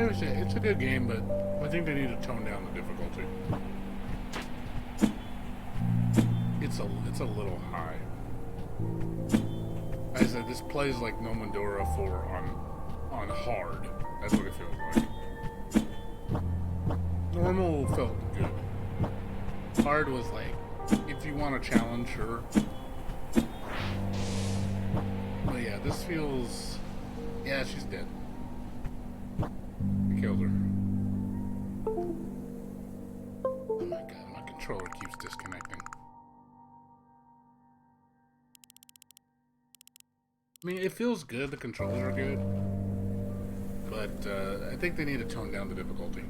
would say it's a good game, but I think they need to tone down the difficulty. It's a little high. I said this plays like No Minoria 4 on hard. That's what it feels like. Normal felt good. Hard was like, if you want a challenge, sure. But yeah, this feels... Yeah, she's dead. I killed her. Oh my god, my controller keeps disconnecting. I mean, it feels good, the controls are good. But I think they need to tone down the difficulty.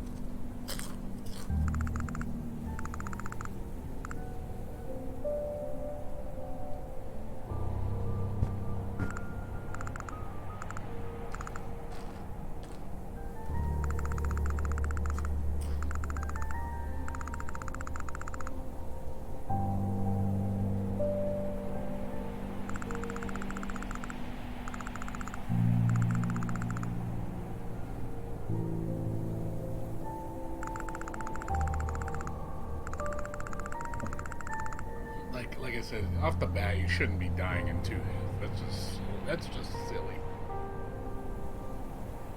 Like I said, off the bat, you shouldn't be dying in 2 hits. That's just silly.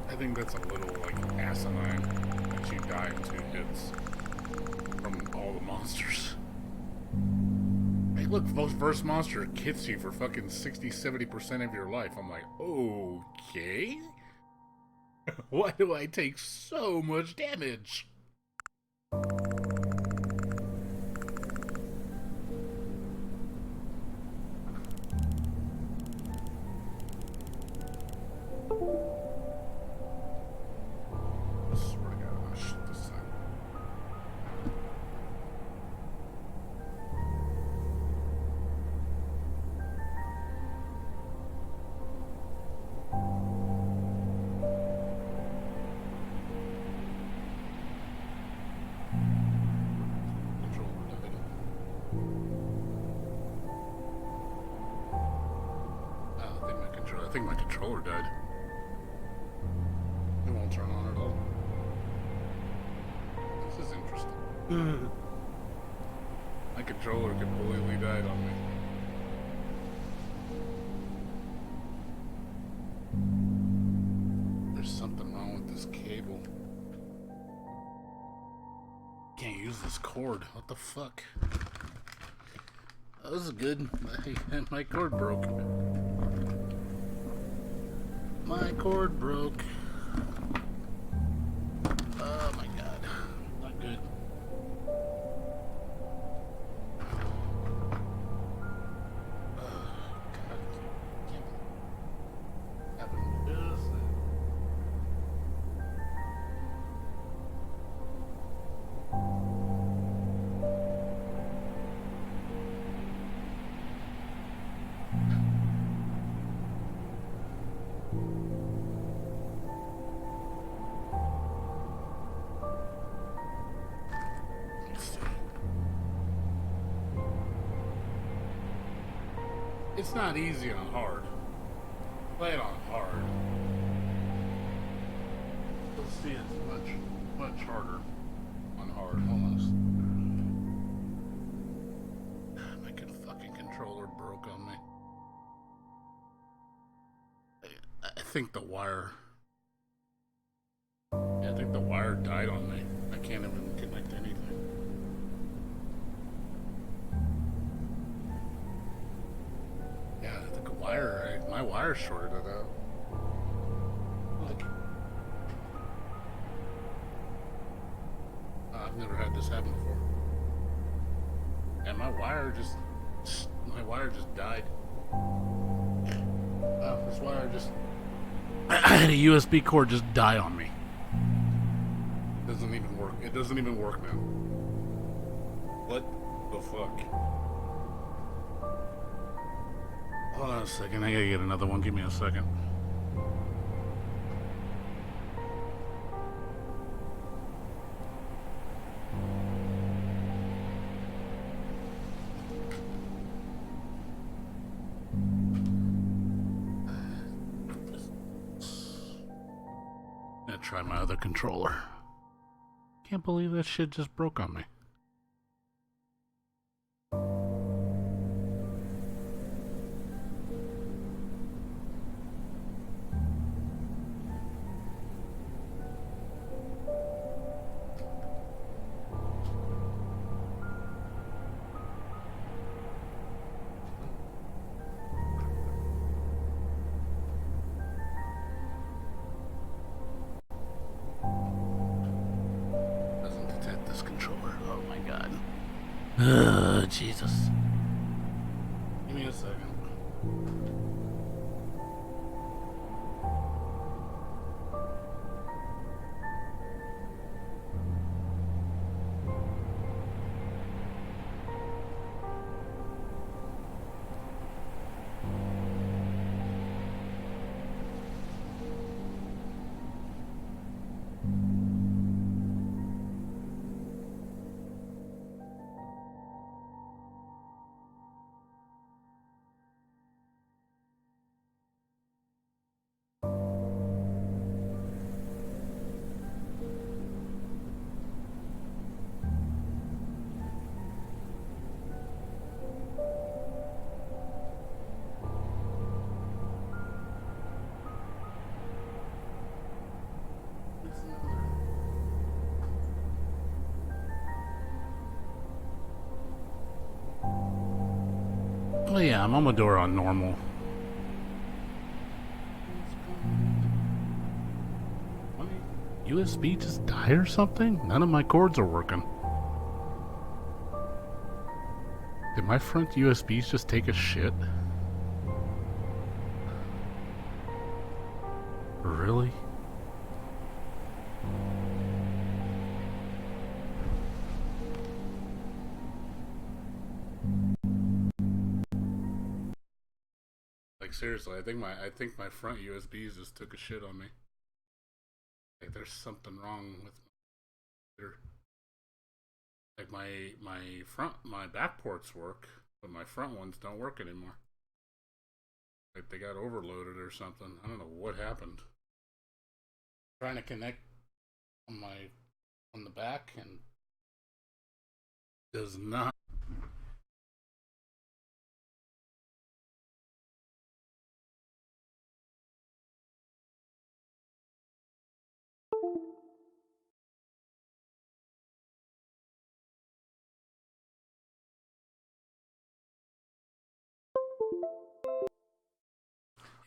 I think that's a little like asinine that you die in 2 hits from all the monsters. Hey, look, first monster hits you for fucking 60-70% of your life. I'm like, okay. Why do I take so much damage? I think my controller died. It won't turn on at all. This is interesting. My controller completely died on me. There's something wrong with this cable. Can't use this cord. What the fuck? Oh, this is good. My cord broke. My cord broke. Oh my god. Not good. It's not easy on hard. Play it on hard. You'll see it's much harder on hard, almost. My fucking controller broke on me. I think the wire... Yeah, I think the wire died on me. I can't even connect anything. Yeah, I think my wire shorted it out. Look. I've never had this happen before. And my wire just died. This wire just... I had a USB cord just die on me. It doesn't even work. It doesn't even work now. What the fuck? Hold on a second, I gotta get another one. Give me a second. try my other controller. Can't believe that shit just broke on me. Jesus. Give me a second. Oh yeah, I'm on my door on normal. USB just die or something? None of my cords are working. Did my front USBs just take a shit? Really? Like seriously, I think my front USBs just took a shit on me. Like there's something wrong with my computer. Like my back ports work, but my front ones don't work anymore. Like they got overloaded or something. I don't know what happened. Trying to connect on the back and does not.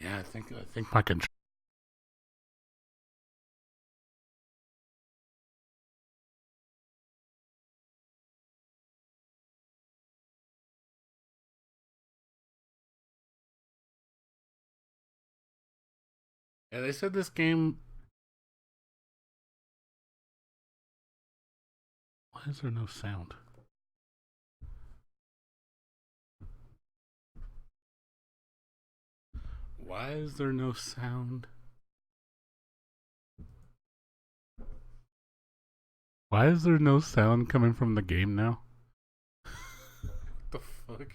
Yeah, I think my control. Yeah, they said this game. Why is there no sound? Why is there no sound? Why is there no sound coming from the game now? What the fuck?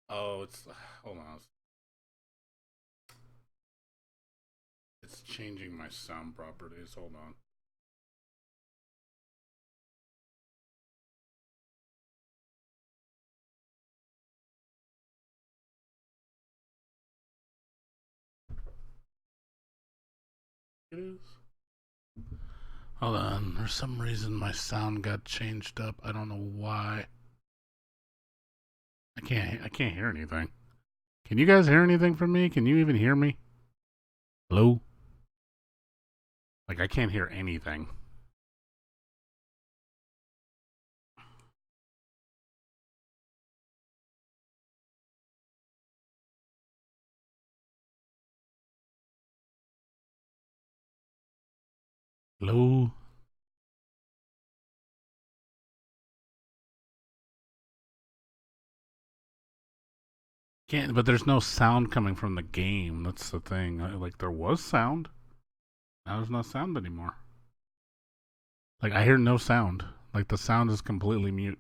Oh, it's. Hold on. It's changing my sound properties. Hold on. It is. Hold on. For some reason, my sound got changed up. I don't know why. I can't hear anything. Can you guys hear anything from me? Can you even hear me? Hello? Like I can't hear anything. Hello? Can't, but there's no sound coming from the game. That's the thing. Like there was sound. Now there's no sound anymore. Like I hear no sound. Like the sound is completely mute.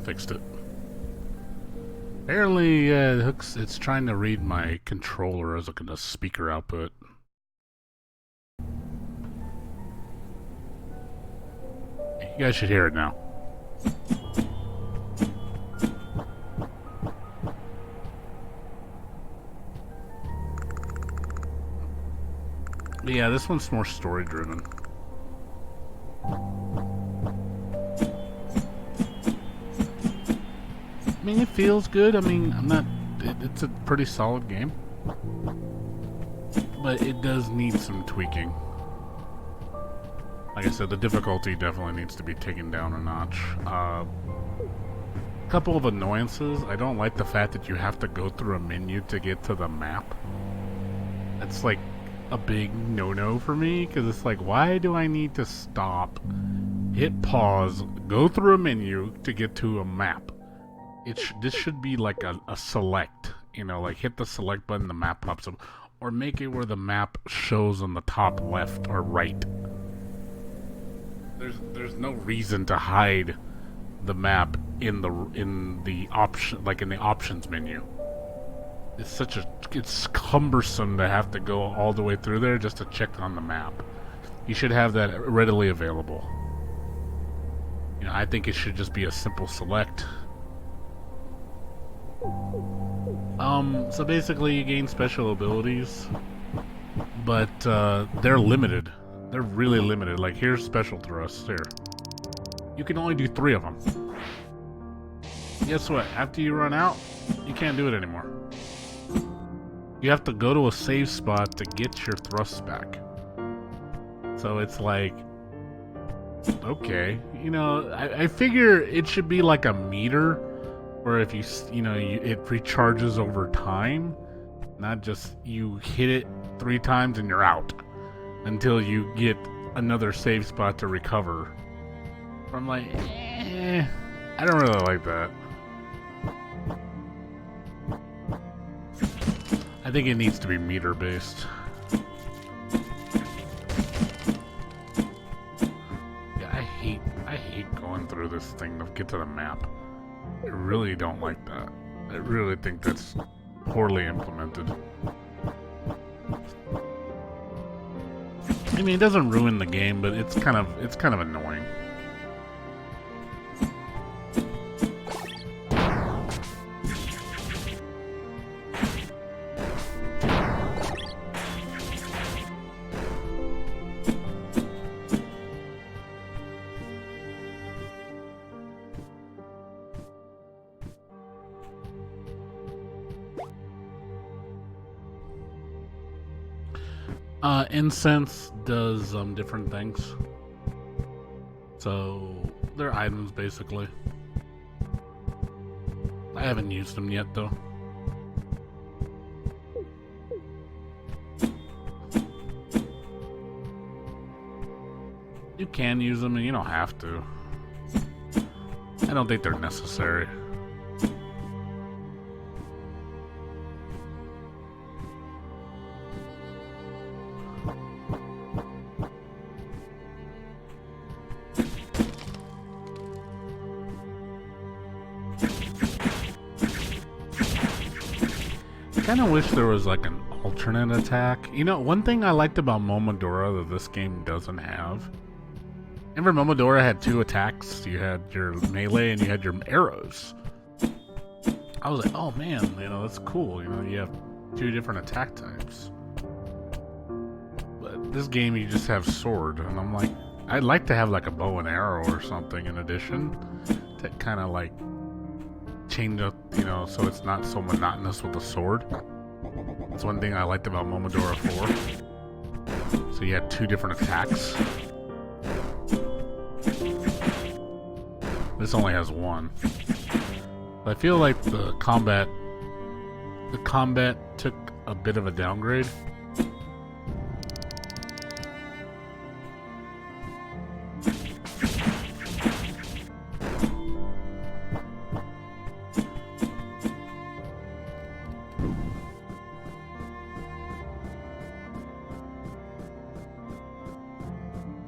fixed it. Apparently, it's trying to read my controller as a speaker output. You guys should hear it now. But yeah, this one's more story-driven. I mean, it feels good. I mean, it's a pretty solid game. But it does need some tweaking. Like I said, the difficulty definitely needs to be taken down a notch. Couple of annoyances. I don't like the fact that you have to go through a menu to get to the map. That's like a big no-no for me, because it's like, why do I need to stop, hit pause, go through a menu to get to a map? This should be like a select, you know, like hit the select button, the map pops up, or make it where the map shows on the top left or right. There's no reason to hide the map in the option, like in the options menu. It's cumbersome to have to go all the way through there just to check on the map. You should have that readily available. You know, I think it should just be a simple select. So basically you gain special abilities, but they're limited. They're really limited. Like, here's special thrusts. Here. You can only do 3 of them. Guess what? After you run out, you can't do it anymore. You have to go to a save spot to get your thrusts back. So it's like, okay, you know, I figure it should be like a meter, where if it recharges over time, not just you hit it 3 times and you're out until you get another save spot to recover. I'm like, I don't really like that. I think it needs to be meter based. Yeah, I hate going through this thing to get to the map. I really don't like that. I really think that's poorly implemented. I mean, it doesn't ruin the game, but it's kind of annoying. Incense does different things. So they're items basically. I haven't used them yet though. You can use them and you don't have to. I don't think they're necessary. I kind of wish there was like an alternate attack. You know, one thing I liked about Momodora that this game doesn't have. Remember Momodora had 2 attacks? You had your melee and you had your arrows. I was like, oh man, you know, that's cool. You know, you have 2 different attack types. But this game you just have sword, and I'm like, I'd like to have like a bow and arrow or something in addition to kind of like change up, you know, so it's not so monotonous with the sword. That's one thing I liked about Momodora 4. So you had 2 different attacks. This only has 1. I feel like the combat took a bit of a downgrade.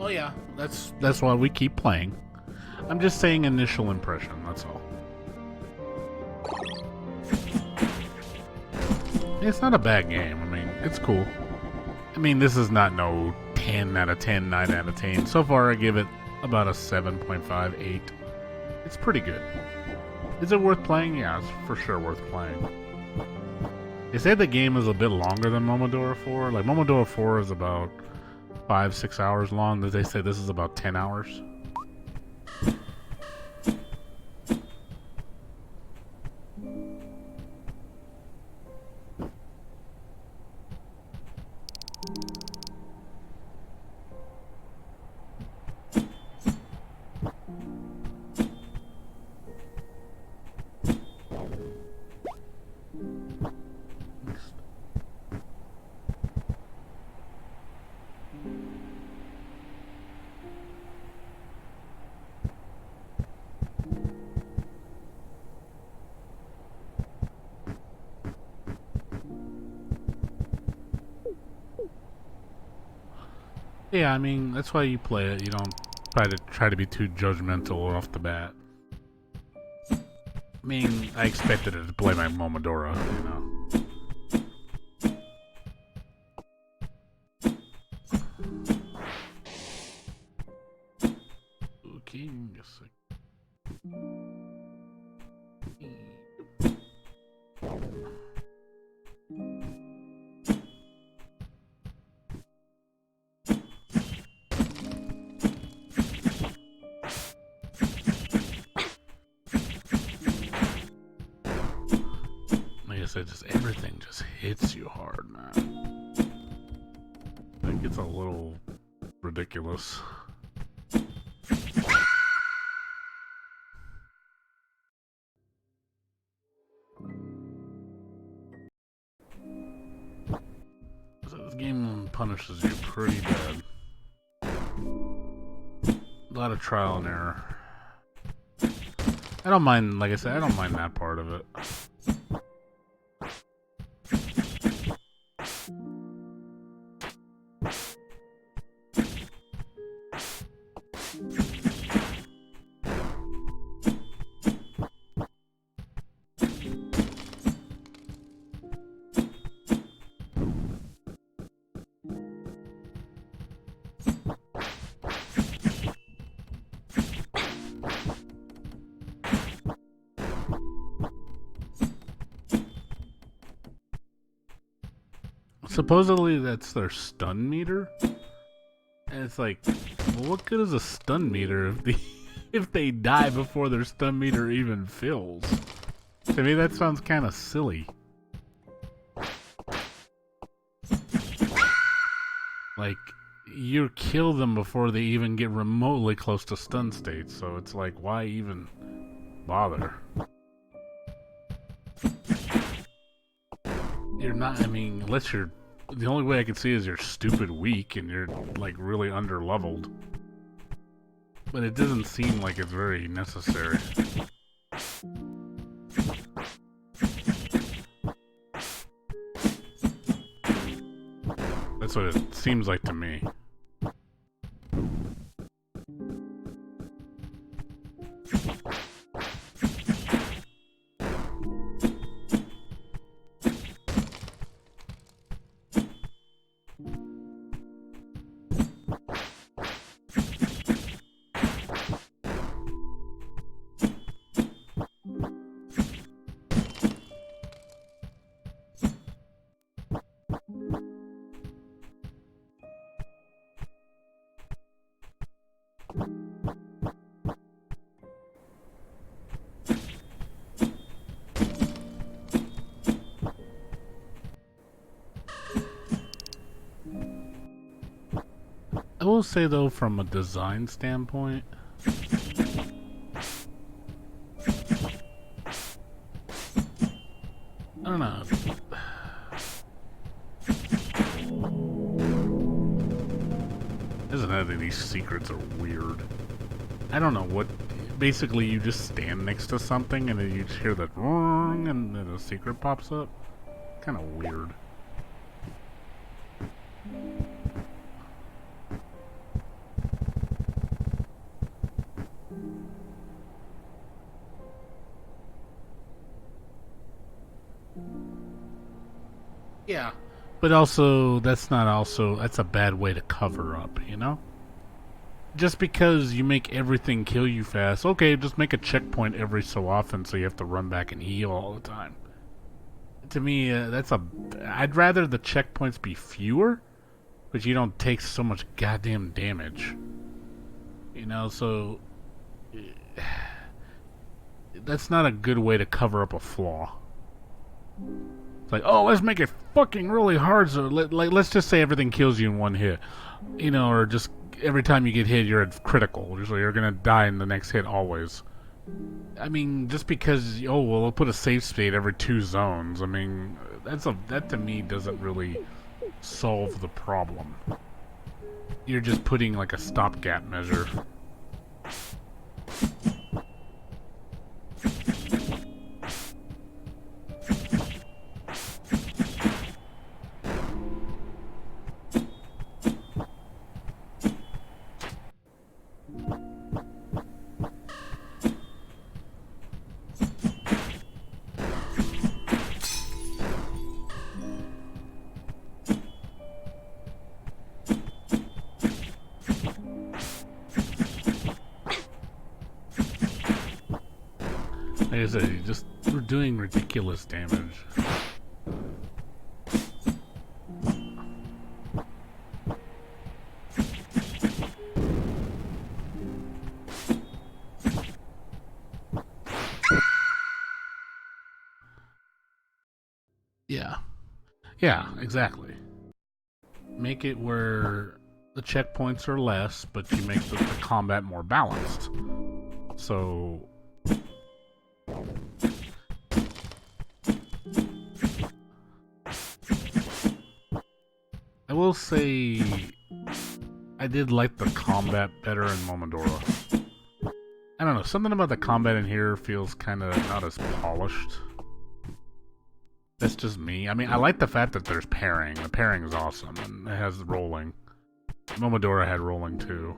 Oh yeah, that's why we keep playing. I'm just saying initial impression, that's all. It's not a bad game. I mean, it's cool. I mean, this is not no 10 out of 10, 9 out of 10. So far, I give it about a 7.5, 8. It's pretty good. Is it worth playing? Yeah, it's for sure worth playing. They say the game is a bit longer than Momodora 4. Like, Momodora 4 is about 5-6 hours long. They say this is about 10 hours. Yeah, I mean, that's why you play it. You don't try to be too judgmental off the bat. I mean, I expected it to play my Momodora, you know. Okay, just like. Like I said, just everything just hits you hard, man. It gets a little ridiculous. So this game punishes you pretty bad. A lot of trial and error. I don't mind, like I said, I don't mind that part of it. Supposedly that's their stun meter, and it's like, well, what good is a stun meter if they die before their stun meter even fills? To me, that sounds kind of silly. Like, you kill them before they even get remotely close to stun state, so it's like, why even bother? You're not, I mean, unless you're, the only way I can see is you're stupid weak and you're, like, really under-leveled. But it doesn't seem like it's very necessary. That's what it seems like to me. I will say, though, from a design standpoint, I don't know. Isn't that these secrets are weird? I don't know what. Basically, you just stand next to something and then you just hear that "wrong" and then a secret pops up. Kind of weird. Yeah. But also, that's not also, that's a bad way to cover up, you know? Just because you make everything kill you fast, okay, just make a checkpoint every so often so you have to run back and heal all the time. To me, I'd rather the checkpoints be fewer, but you don't take so much goddamn damage. You know, so that's not a good way to cover up a flaw. It's like, oh, let's make it fucking really hard. So let's just say everything kills you in one hit, you know, or just every time you get hit, you're at critical, so you're gonna die in the next hit always. I mean, just because we'll put a save state every 2 zones. I mean, that to me doesn't really solve the problem. You're just putting like a stopgap measure. Like I said, we're doing ridiculous damage. Yeah. Yeah, exactly. Make it where the checkpoints are less, but you make the combat more balanced. So I will say I did like the combat better in Momodora. I don't know, something about the combat in here feels kind of not as polished. That's just me. I mean, I like the fact that there's pairing. The pairing is awesome, and it has rolling. Momodora had rolling too.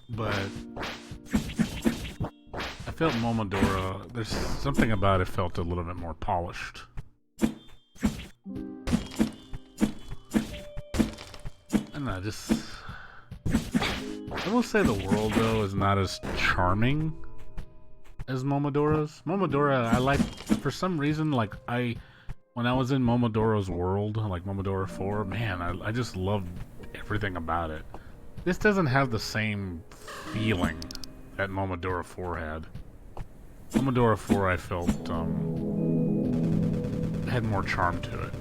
But I felt Momodora, there's something about it felt a little bit more polished. I don't know, I will say the world, though, is not as charming as Momodora's. Momodora, I like, for some reason, like, when I was in Momodora's world, like Momodora 4, man, I just loved everything about it. This doesn't have the same feeling that Momodora 4 had. Momodora 4, I felt, had more charm to it.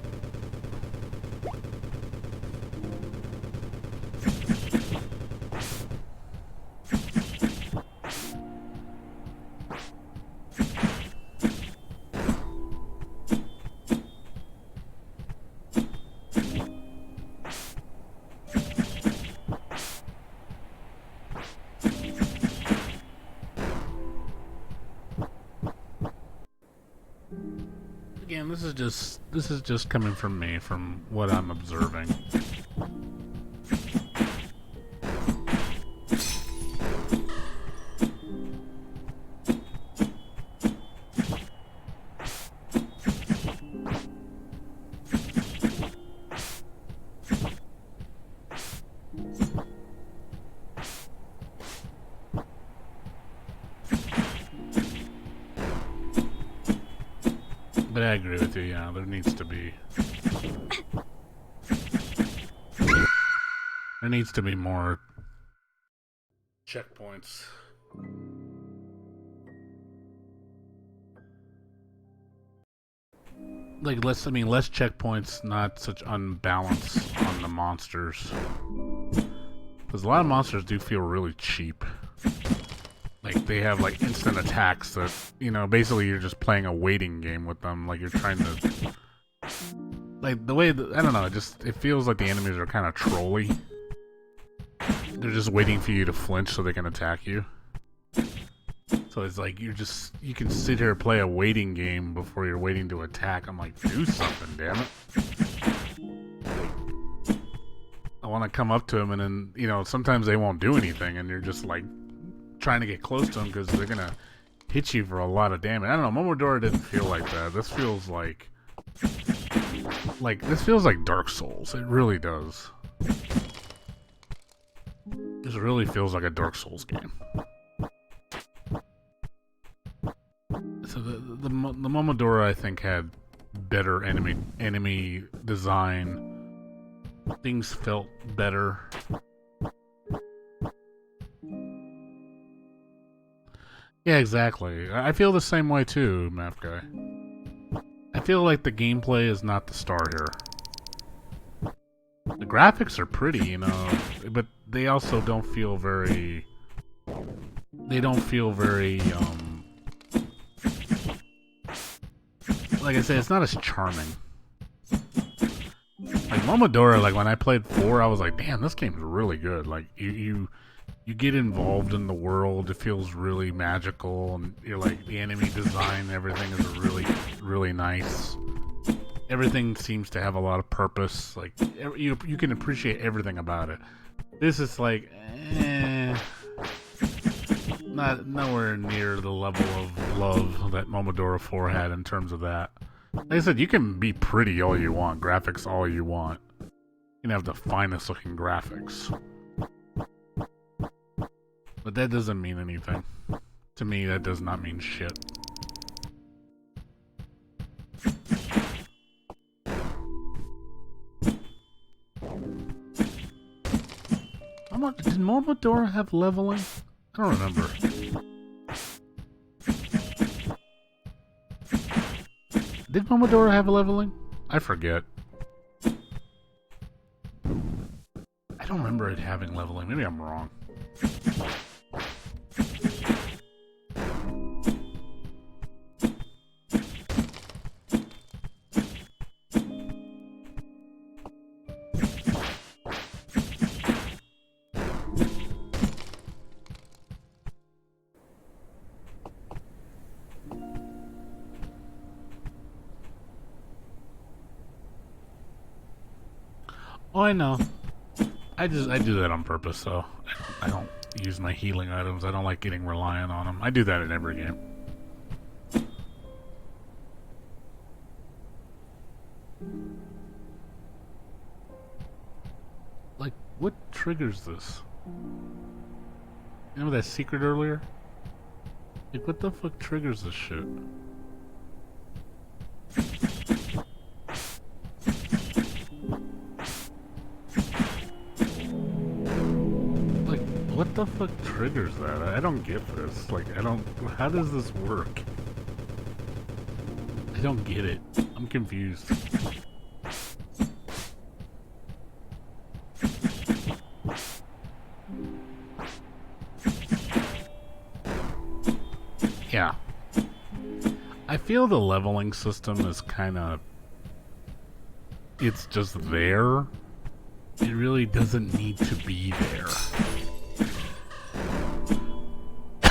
Again, this is just coming from me, from what I'm observing. But I agree with you, yeah, there needs to be... There needs to be more checkpoints. Like, less checkpoints, not such unbalance on the monsters. Because a lot of monsters do feel really cheap. Like, they have, like, instant attacks that, you know, basically you're just playing a waiting game with them. Like, you're trying to... Like, the way... I don't know, it feels like the enemies are kind of trolly. They're just waiting for you to flinch so they can attack you. So it's like, you can sit here and play a waiting game before you're waiting to attack. I'm like, do something, damn it. I want to come up to them, and then, you know, sometimes they won't do anything, and you're just, like, trying to get close to them because they're gonna hit you for a lot of damage. I don't know, Momodora didn't feel like that. This feels like this feels like Dark Souls. It really does. This really feels like a Dark Souls game. So the Momodora, I think, had better enemy design. Things felt better. Yeah, exactly. I feel the same way too, Map Guy. I feel like the gameplay is not the star here. The graphics are pretty, you know, but they also don't feel very... They don't feel very, like I said, it's not as charming. Like Momodora, like when I played 4, I was like, damn, this game's really good. Like you get involved in the world. It feels really magical, and you're like the enemy design, everything is really, really nice. Everything seems to have a lot of purpose. Like you can appreciate everything about it. This is like, not nowhere near the level of love that Momodora 4 had in terms of that. Like I said, you can be pretty all you want, graphics all you want. You can have the finest looking graphics. But that doesn't mean anything. To me, that does not mean shit. Did Momodora have leveling? I don't remember. Did Momodora have leveling? I forget. I don't remember it having leveling. Maybe I'm wrong. Oh, I know. I do that on purpose, so I don't use my healing items. I don't like getting reliant on them. I do that in every game. Like, what triggers this? Remember that secret earlier? Like, what the fuck triggers this shit? What the fuck triggers that? I don't get this. Like, how does this work? I don't get it. I'm confused. Yeah. I feel the leveling system is kind of... It's just there. It really doesn't need to be there.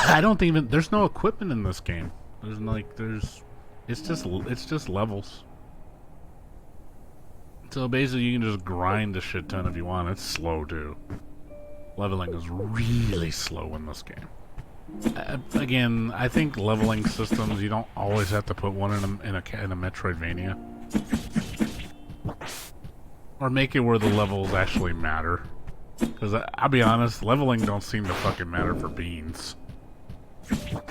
I don't even... There's no equipment in this game. It's just levels. So basically you can just grind a shit ton if you want. It's slow too. Leveling is really slow in this game. Again, I think leveling systems, you don't always have to put one in a Metroidvania. Or make it where the levels actually matter. Because I'll be honest, leveling don't seem to fucking matter for beans. It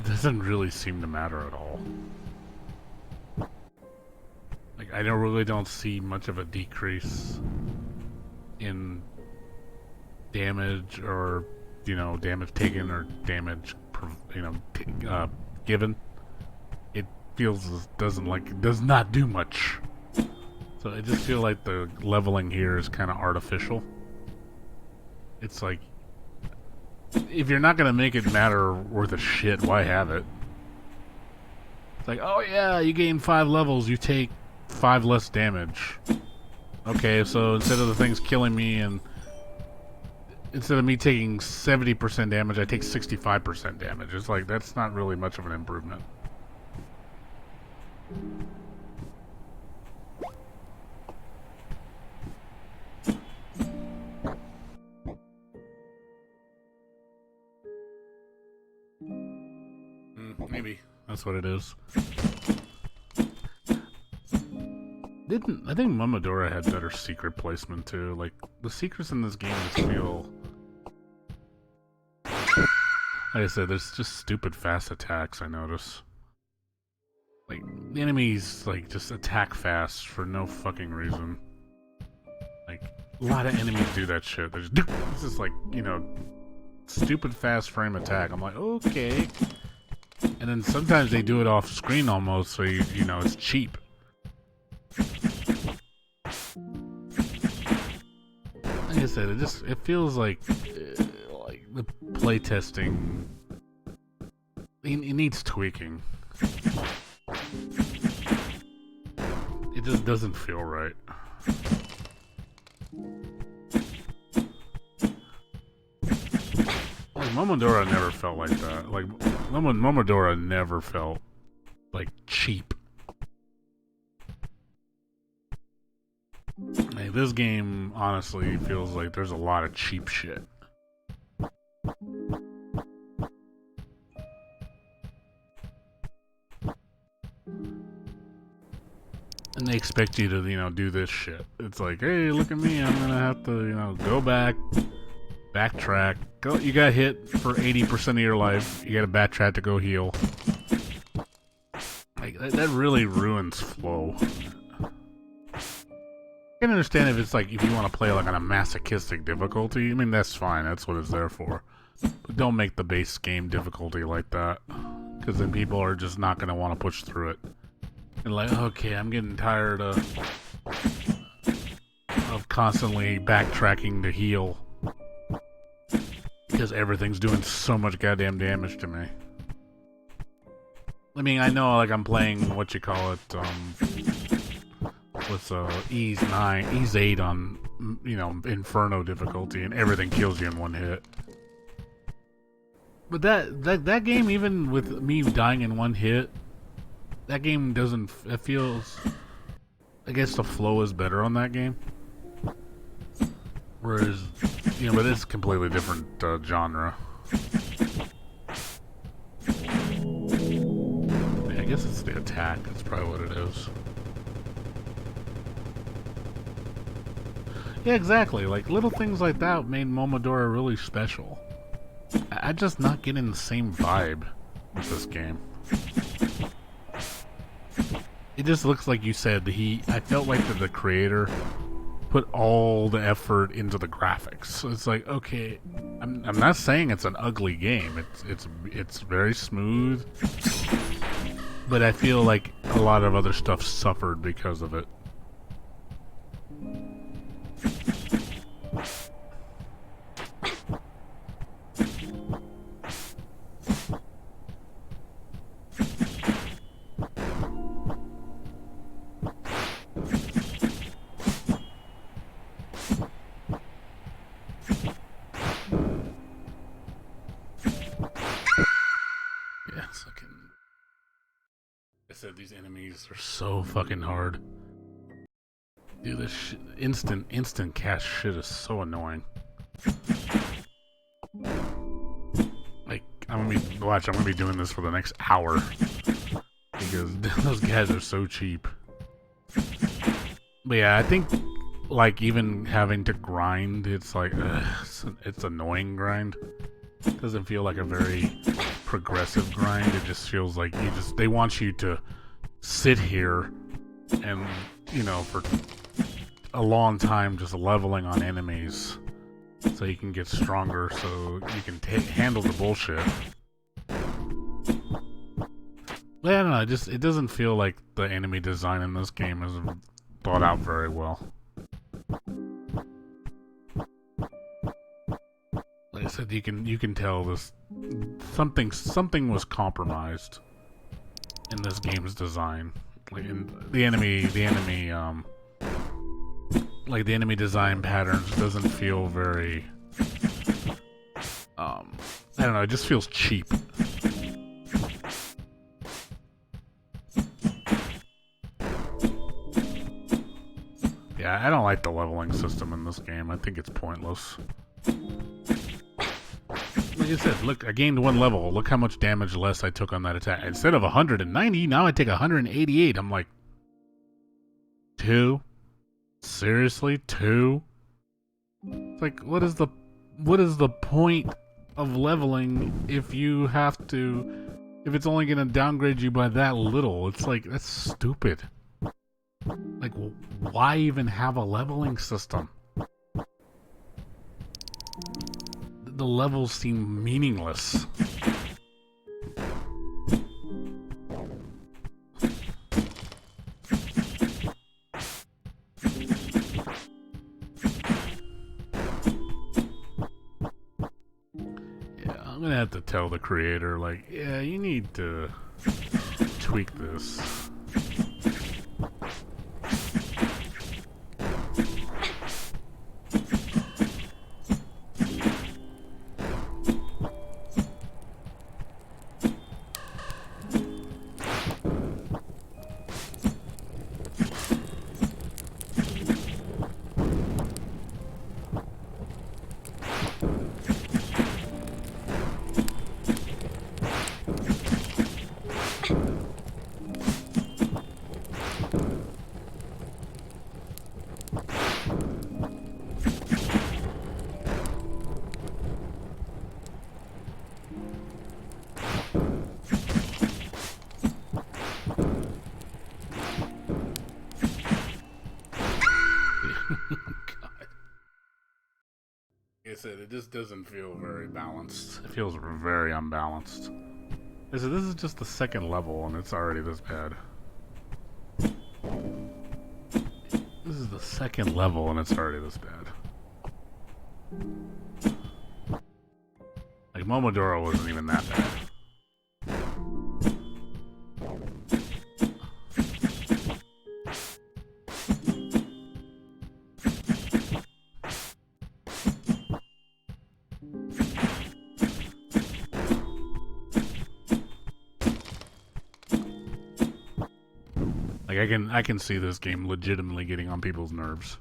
doesn't really seem to matter at all. Like, I really don't see much of a decrease in damage or, you know, damage taken or damage, you know, given. It does not do much. So I just feel like the leveling here is kind of artificial. It's like, if you're not going to make it matter worth a shit, why have it? It's like, oh yeah, you gain 5 levels, you take 5 less damage. Okay, so instead of the things killing me and instead of me taking 70% damage, I take 65% damage. It's like, that's not really much of an improvement. Maybe that's what it is. I think Minoria had better secret placement too. Like the secrets in this game just feel. Like I said, there's just stupid fast attacks. I notice. Like the enemies like just attack fast for no fucking reason. Like a lot of enemies do that shit. It's just like, you know, stupid fast frame attack. I'm like, okay. And then sometimes they do it off screen almost, so you know it's cheap. Like I said, it feels like the playtesting. It needs tweaking. It just doesn't feel right. Like Minoria never felt like that. Like Minoria never felt like cheap. Like, this game honestly feels like there's a lot of cheap shit. And they expect you to, you know, do this shit. It's like, hey, look at me, I'm gonna have to, you know, go back, backtrack. Go, you got hit for 80% of your life. You gotta backtrack to go heal. Like, that really ruins flow. I can understand if it's like, if you want to play like on a masochistic difficulty. I mean, that's fine. That's what it's there for. But don't make the base game difficulty like that. Because then people are just not going to want to push through it. And like, okay, I'm getting tired of constantly backtracking to heal. Because everything's doing so much goddamn damage to me. I mean, I know, like, I'm playing, what you call it, what's, Ease 9, Ease 8 on, you know, Inferno difficulty, and everything kills you in one hit. But that game, even with me dying in one hit, that game doesn't, it feels, I guess the flow is better on that game. Whereas, you know, but it's a completely different genre. I guess it's the attack, that's probably what it is. Yeah, exactly. Like, little things like that made Minoria really special. I'm just not getting the same vibe with this game. It just looks like you said, I felt like the creator put all the effort into the graphics. So it's like, okay, I'm not saying it's an ugly game. It's very smooth. But I feel like a lot of other stuff suffered because of it. These enemies are so fucking hard. Dude, this instant cast shit is so annoying. Like, I'm gonna be doing this for the next hour. Because those guys are so cheap. But yeah, I think, like, even having to grind, it's like, it's annoying grind. It doesn't feel like a very progressive grind. It just feels like they want you to sit here and, you know, for a long time just leveling on enemies so you can get stronger, so you can handle the bullshit. But I don't know, it doesn't feel like the enemy design in this game is thought out very well. Like I said, you can tell this something was compromised in this game's design. Like the enemy design patterns doesn't feel very I don't know, it just feels cheap. Yeah, I don't like the leveling system in this game. I think it's pointless. Like I said, look, I gained 1 level. Look how much damage less I took on that attack. Instead of 190, now I take 188. I'm like, 2? Seriously? 2? It's like, what is the point of leveling if you have to, if it's only gonna downgrade you by that little? It's like, that's stupid. Like, why even have a leveling system? The levels seem meaningless. I'm gonna have to tell the creator, like, yeah, you need to tweak this. Like I said, it just doesn't feel very balanced. It feels very unbalanced. I said, this is just the 2nd level and it's already this bad. This is the 2nd level and it's already this bad. Like, Momodora wasn't even that bad. Like, I can see this game legitimately getting on people's nerves.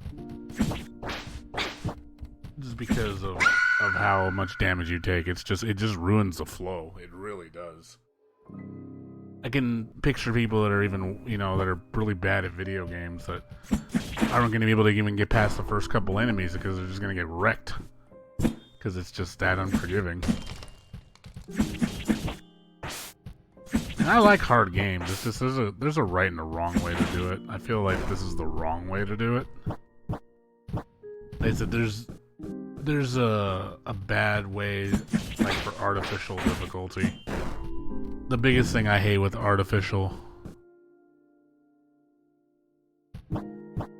Just because of how much damage you take. It just ruins the flow. It really does. I can picture people that are even, you know, that are really bad at video games that aren't going to be able to even get past the first couple enemies because they're just going to get wrecked. Because it's just that unforgiving. And I like hard games. It's just there's a right and a wrong way to do it. I feel like this is the wrong way to do it. Like I said, there's a bad way, like, for artificial difficulty. The biggest thing I hate with artificial,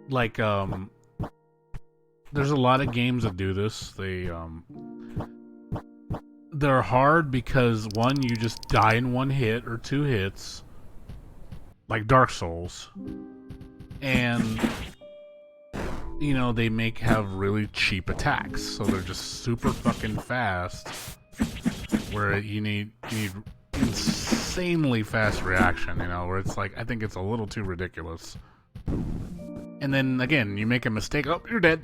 like, there's a lot of games that do this. They're hard because, one, you just die in 1 hit or 2 hits, like Dark Souls, and, you know, they have really cheap attacks, so they're just super fucking fast, where you need insanely fast reaction, you know, where it's like, I think it's a little too ridiculous. And then, again, you make a mistake, oh, you're dead.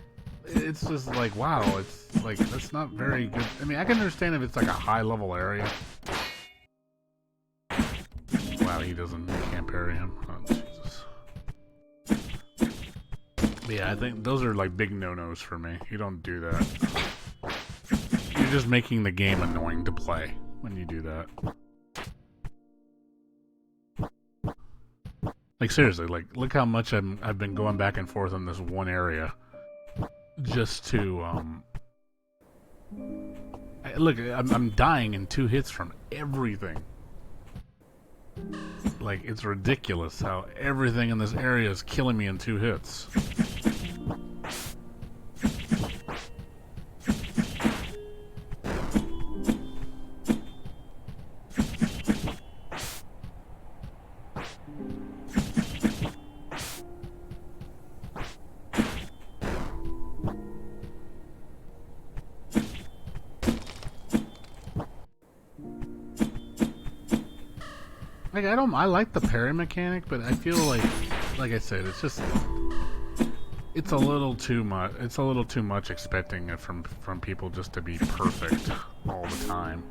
It's just like, wow, it's like, that's not very good. I mean, I can understand if it's like a high-level area. Wow, he can't parry him. Oh, Jesus. But yeah, I think those are like big no-nos for me. You don't do that. You're just making the game annoying to play when you do that. Like, seriously, like, look how much I've been going back and forth in this one area. Just to, look, I'm dying in 2 hits from everything. Like, it's ridiculous how everything in this area is killing me in 2 hits. Like, I like the parry mechanic, but I feel like I said, it's just, it's a little too much. It's a little too much expecting it from people just to be perfect all the time.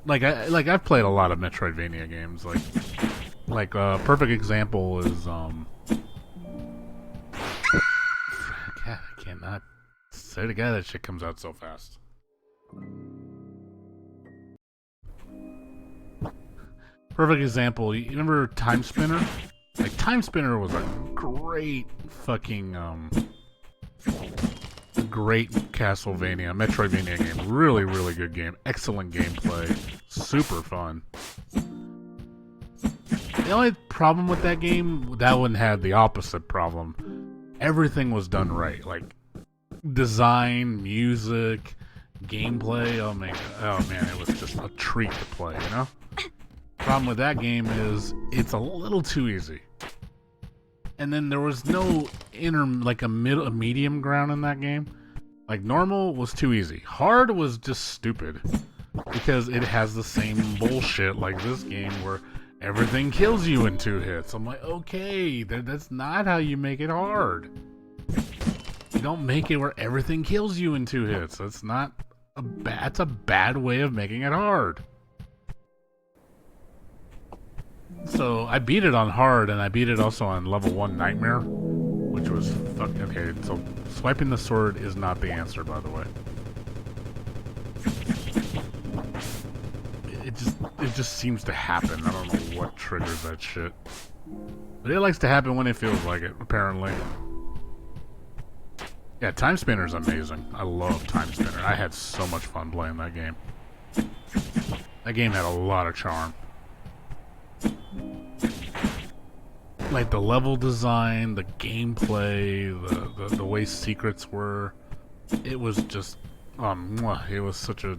I've played a lot of Metroidvania games. Like a perfect example is God, I cannot say the guy that shit comes out so fast. Perfect example. You remember Time Spinner? Like Time Spinner was a great fucking a great Castlevania, Metroidvania game. Really, really good game. Excellent gameplay. Super fun. The only problem with that game, that one had the opposite problem. Everything was done right. Like design, music, gameplay. Oh man, it was just a treat to play, you know? Problem with that game is it's a little too easy. And then there was no a medium ground in that game. Like normal was too easy. Hard was just stupid. Because it has the same bullshit like this game where everything kills you in 2 hits. I'm like, okay, that's not how you make it hard. You don't make it where everything kills you in 2 hits. That's a bad way of making it hard. So I beat it on hard, and I beat it also on level 1 Nightmare, which was fucking okay. So swiping the sword is not the answer, by the way. It just seems to happen. I don't know what triggers that shit, but it likes to happen when it feels like it. Apparently, yeah. Time Spinner's amazing. I love Time Spinner. I had so much fun playing that game. That game had a lot of charm. Like the level design, the gameplay, the way secrets were, it was just, it was such a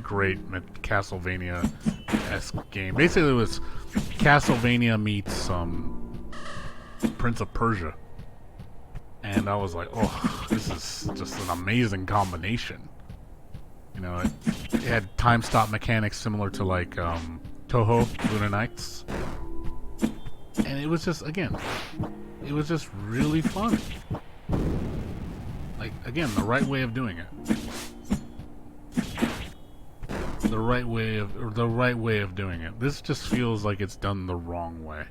great Castlevania-esque game. Basically, it was Castlevania meets Prince of Persia, and I was like, oh, this is just an amazing combination. You know, it had time stop mechanics similar to like Toho Luna Nights. And it was just, again, it was just really fun. Like, again, the right way of doing it. The right way of doing it. This just feels like it's done the wrong way.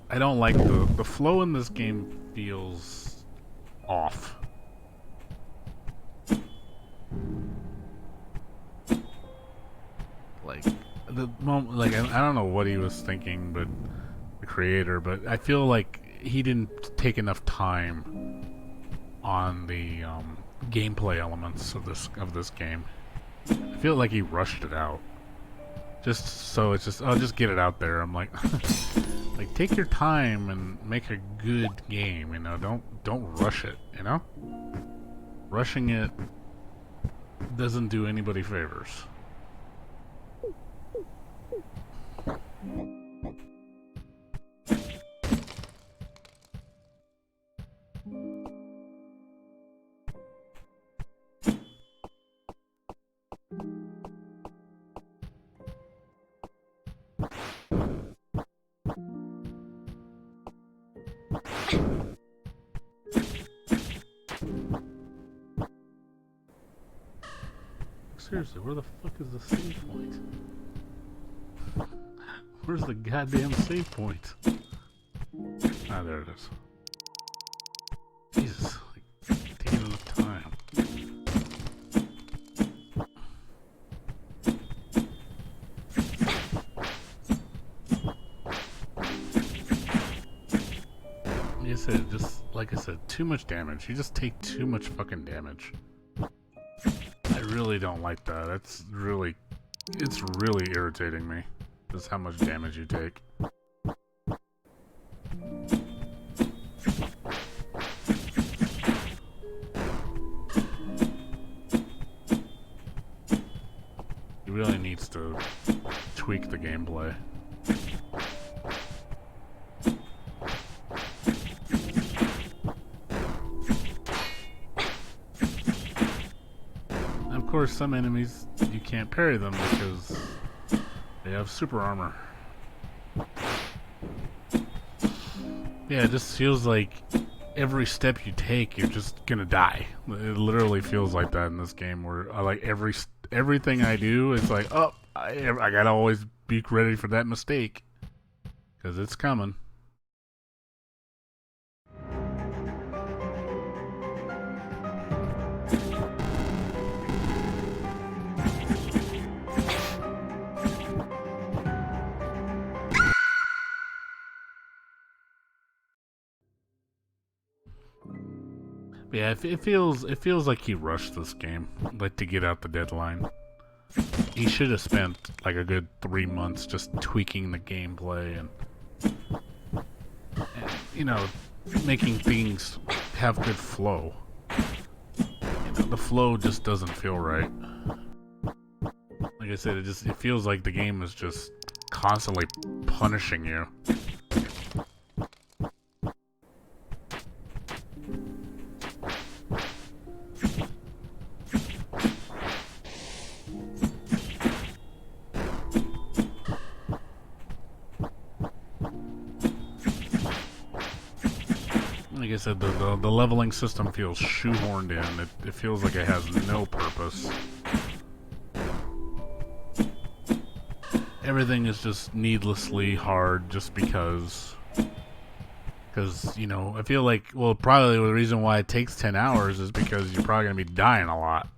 I don't like the flow in this game feels off. Like the moment, like I don't know what he was thinking, but the creator, but I feel like he didn't take enough time on the gameplay elements of this game. I feel like he rushed it out. Just so it's just, I'll just get it out there. I'm like, like take your time and make a good game. You know, don't rush it. You know, rushing it doesn't do anybody favors. Seriously, where the fuck is the save point? Where's the goddamn save point? Ah, there it is. Jesus, like, taking enough time. Like I said, too much damage. You just take too much fucking damage. I really don't like that. It's really irritating me. Just how much damage you take. He really needs to tweak the gameplay. Of course, some enemies, you can't parry them because they They have super armor. Yeah, it just feels like every step you take, you're just gonna die. It literally feels like that in this game, where like everything I do is like, oh, I gotta always be ready for that mistake, because it's coming. Yeah, it feels like he rushed this game, like to get out the deadline. He should have spent like a good 3 months just tweaking the gameplay and you know, making things have good flow. You know, the flow just doesn't feel right. Like I said, it feels like the game is just constantly punishing you. Like I said, the leveling system feels shoehorned in. It feels like it has no purpose. Everything is just needlessly hard just because. Because, you know, I feel like, well, probably the reason why it takes 10 hours is because you're probably going to be dying a lot.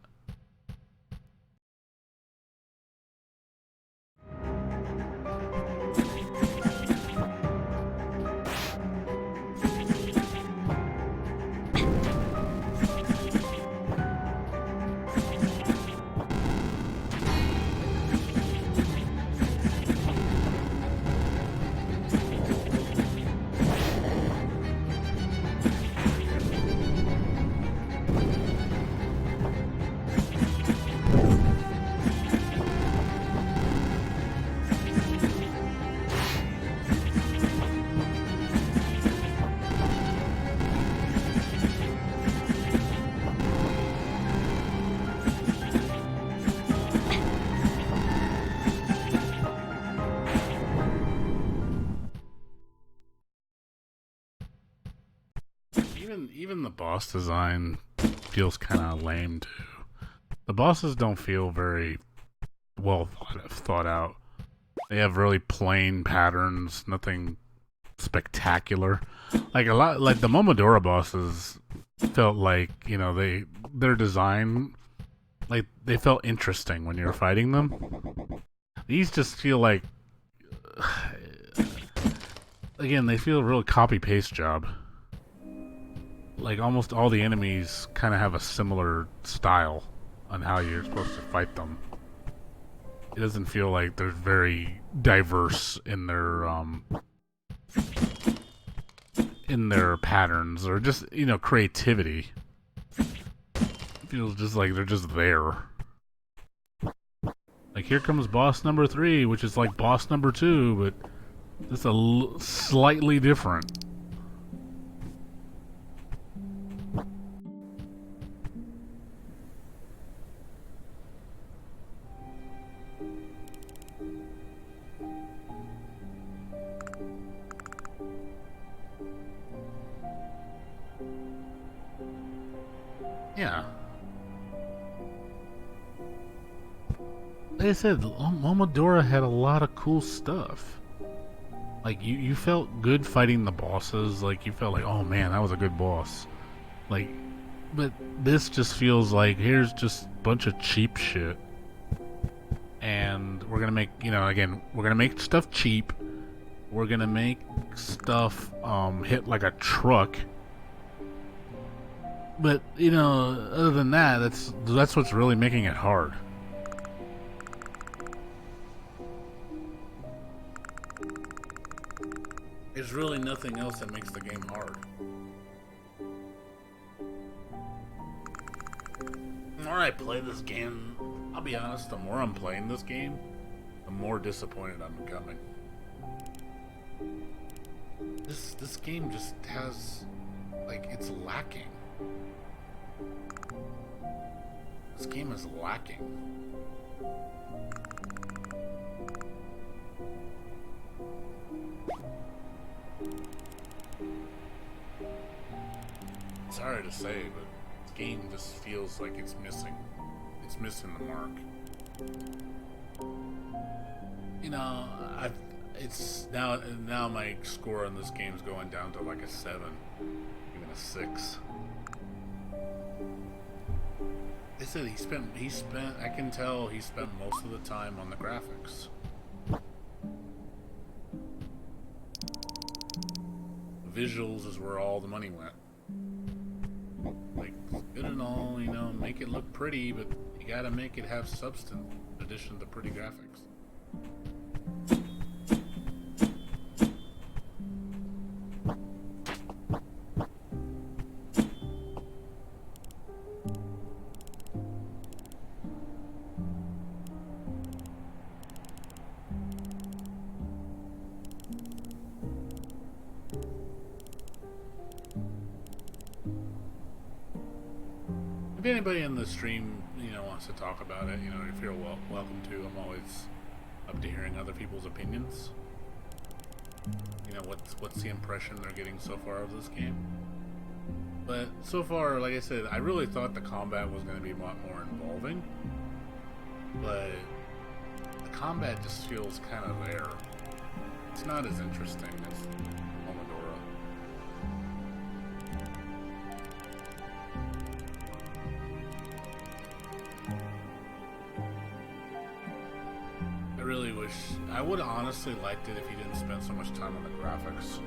Even the boss design feels kind of lame too. The bosses don't feel very well thought out. They have really plain patterns, nothing spectacular. Like a lot, like the Momodora bosses felt like, you know, their design, like they felt interesting when you were fighting them. These just feel like, again, they feel a real copy paste job. Like almost all the enemies kind of have a similar style on how you're supposed to fight them. It doesn't feel like they're very diverse in their patterns or just, you know, creativity. It feels just like they're just there. Like here comes boss number 3, which is like boss number 2, but just slightly different. Yeah. Like I said, Momodora had a lot of cool stuff. Like, you felt good fighting the bosses. Like, you felt like, oh man, that was a good boss. Like, but this just feels like, here's just a bunch of cheap shit. And we're gonna make, you know, again, we're gonna make stuff cheap. We're gonna make stuff hit like a truck. But, you know, other than that, that's what's really making it hard. There's really nothing else that makes the game hard. The more I play this game, I'll be honest, the more I'm playing this game, the more disappointed I'm becoming. This game just has, like, it's lacking. This game is lacking. to say, but this game just feels like it's missing. It's missing the mark. You know, it's now my score on this game's going down to like a 7, even a 6. They said he spent, I can tell he spent most of the time on the graphics. Visuals is where all the money went. Like, good and all, you know, make it look pretty, but you gotta make it have substance in addition to pretty graphics. If anybody in the stream, you know, wants to talk about it, you know, if you're welcome to. I'm always up to hearing other people's opinions. You know, what's the impression they're getting so far of this game. But so far, like I said, I really thought the combat was going to be a lot more involving. But the combat just feels kind of there. It's not as interesting as Momodora. I really wish, I would have honestly liked it if he didn't spend so much time on the graphics.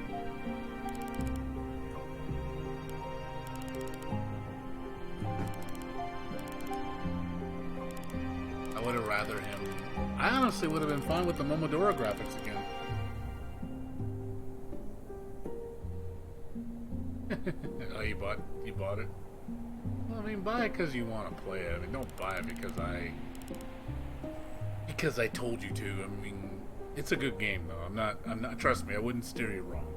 I would have rather him, I honestly would have been fine with the Momodora graphics again. Oh, you bought it? Well, I mean, buy it because you want to play it. I mean, don't buy it because I told you to. I mean, it's a good game though. I'm not, trust me, I wouldn't steer you wrong.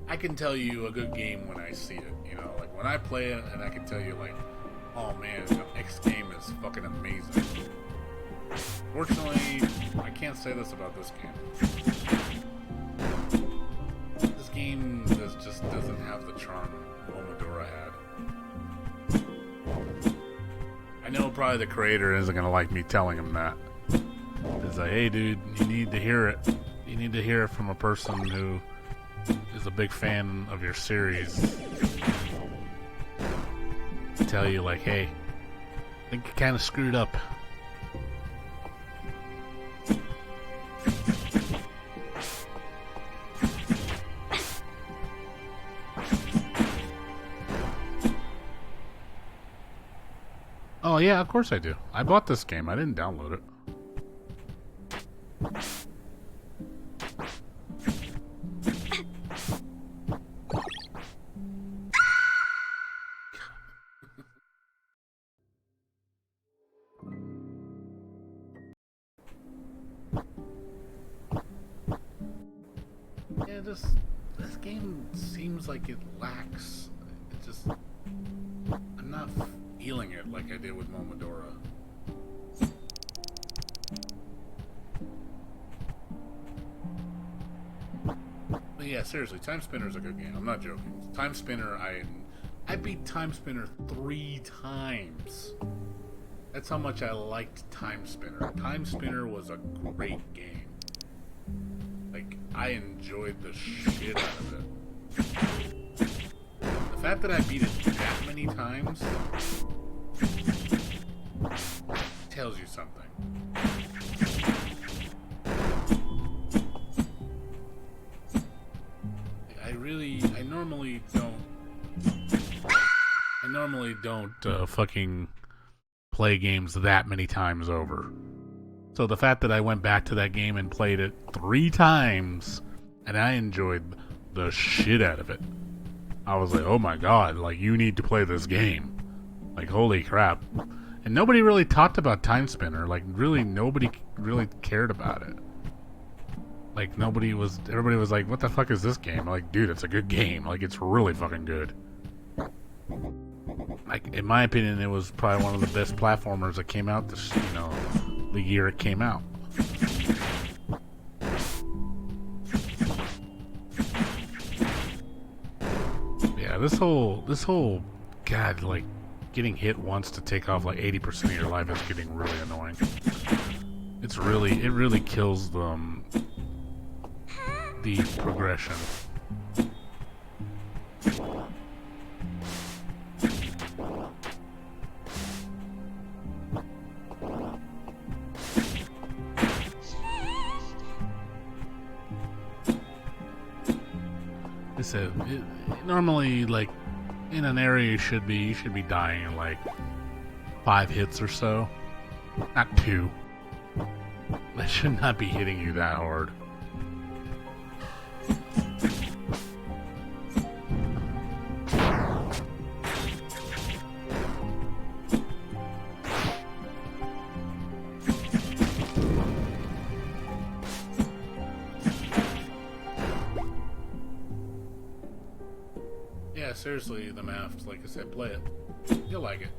I can tell you a good game when I see it, you know, like when I play it and I can tell you like, oh man, the next game is fucking amazing. Fortunately, I can't say this about this game. This game just doesn't have the charm Momodora had. I know probably the creator isn't gonna like me telling him that. It's like, hey dude, you need to hear it. You need to hear it from a person who is a big fan of your series. Tell you like, hey, I think you kind of screwed up. Oh yeah, of course I do. I bought this game. I didn't download it. Yeah, this game seems like it lacks. It just, I'm not feeling it like I did with Momodora. But yeah, seriously, Time Spinner's a good game. I'm not joking. Time Spinner, I beat Time Spinner 3 times. That's how much I liked Time Spinner. Time Spinner was a great game. Like, I enjoyed the shit out of it. The fact that I beat it that many times tells you something. I normally don't fucking play games that many times over. So the fact that I went back to that game and played it 3 times and I enjoyed the shit out of it. I was like, oh my god, like, you need to play this game. Like, holy crap. And nobody really talked about Time Spinner. Like, really, nobody really cared about it. Like, everybody was like, what the fuck is this game? I'm like, dude, it's a good game. Like, it's really fucking good. Like, in my opinion, it was probably one of the best platformers that came out this, you know, the year it came out. Yeah, this whole, God, like, getting hit once to take off like 80% of your life is getting really annoying. It really kills the progression. I said, normally, like, in an area you should be dying in like 5 hits or so, not 2. They should not be hitting you that hard. Yeah, seriously, the math, like I said, play it. You'll like it.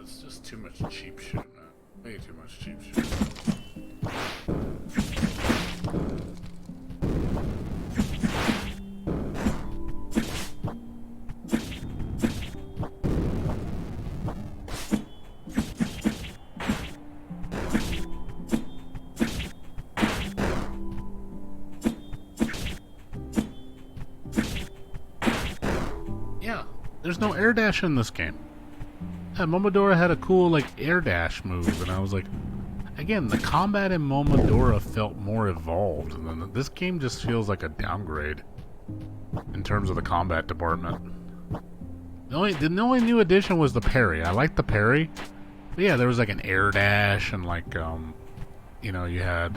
It's just too much cheap shit, man. Way too much cheap shit. Yeah, there's no air dash in this game. Yeah, Momodora had a cool, like, air dash move, and I was like, again, the combat in Momodora felt more evolved, and this game just feels like a downgrade in terms of the combat department. The only new addition was the parry. I liked the parry, but yeah, there was like an air dash, and like, you know, you had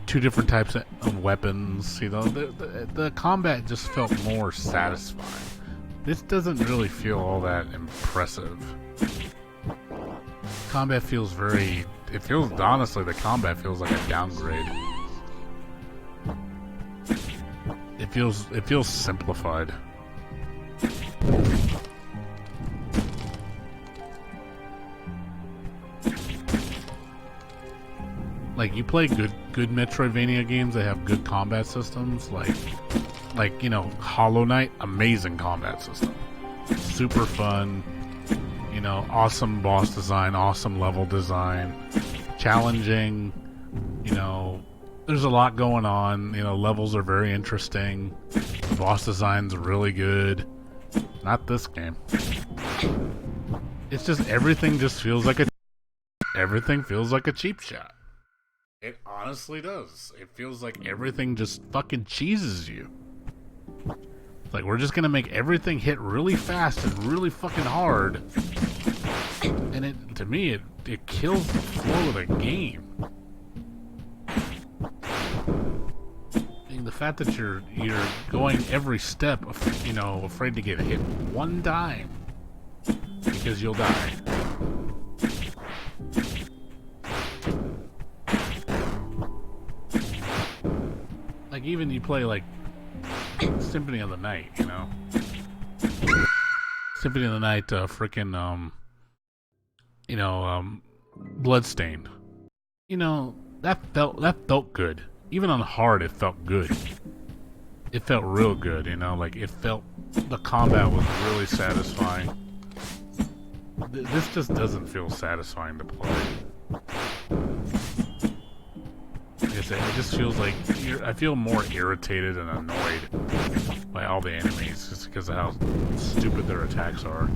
2 different types of weapons. You know, the combat just felt more satisfying. This doesn't really feel all that impressive. Combat feels honestly, the combat feels like a downgrade. It feels simplified. Like, you play good Metroidvania games that have good combat systems, like, you know, Hollow Knight, amazing combat system. Super fun, you know, awesome boss design, awesome level design, challenging, you know, there's a lot going on, you know, levels are very interesting, the boss design's really good. Not this game. It's just, everything feels like a cheap shot. It honestly does. It feels like everything just fucking cheeses you. Like, we're just gonna make everything hit really fast and really fucking hard. And to me, it kills the flow of the game. And the fact that you're going every step, you know, afraid to get hit one time because you'll die. Like, even you play like Symphony of the Night, you know. Symphony of the Night, frickin', you know, Bloodstained. You know, that felt good. Even on hard, it felt good. It felt real good, you know, like, the combat was really satisfying. This just doesn't feel satisfying to play. Like I said, it just feels like I feel more irritated and annoyed by all the enemies just because of how stupid their attacks are.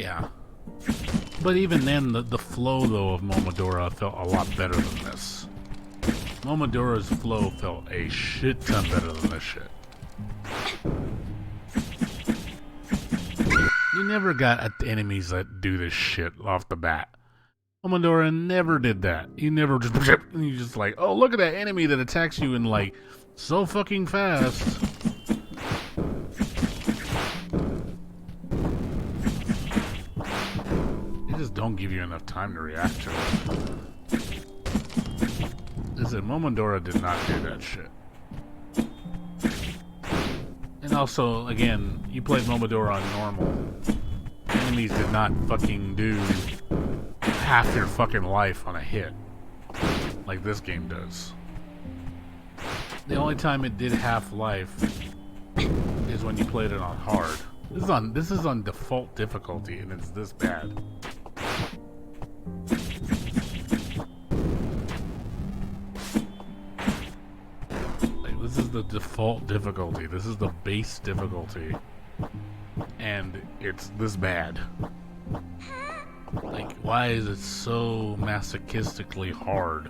yeah. But even then, the flow, though, of Momodora felt a lot better than this. Momodora's flow felt a shit ton better than this shit. You never got enemies that do this shit off the bat. Momodora never did that. You never just... And you just like, oh, look at that enemy that attacks you in, like, so fucking fast. They just don't give you enough time to react to it. Listen, Momodora did not do that shit. And also, again, you played Momodora on normal. Enemies did not fucking do half your fucking life on a hit like this game does. The only time it did half life is when you played it on hard. This is on default difficulty, and it's this bad. Like, this is the default difficulty. This is the base difficulty, and it's this bad. Like, why is it so masochistically hard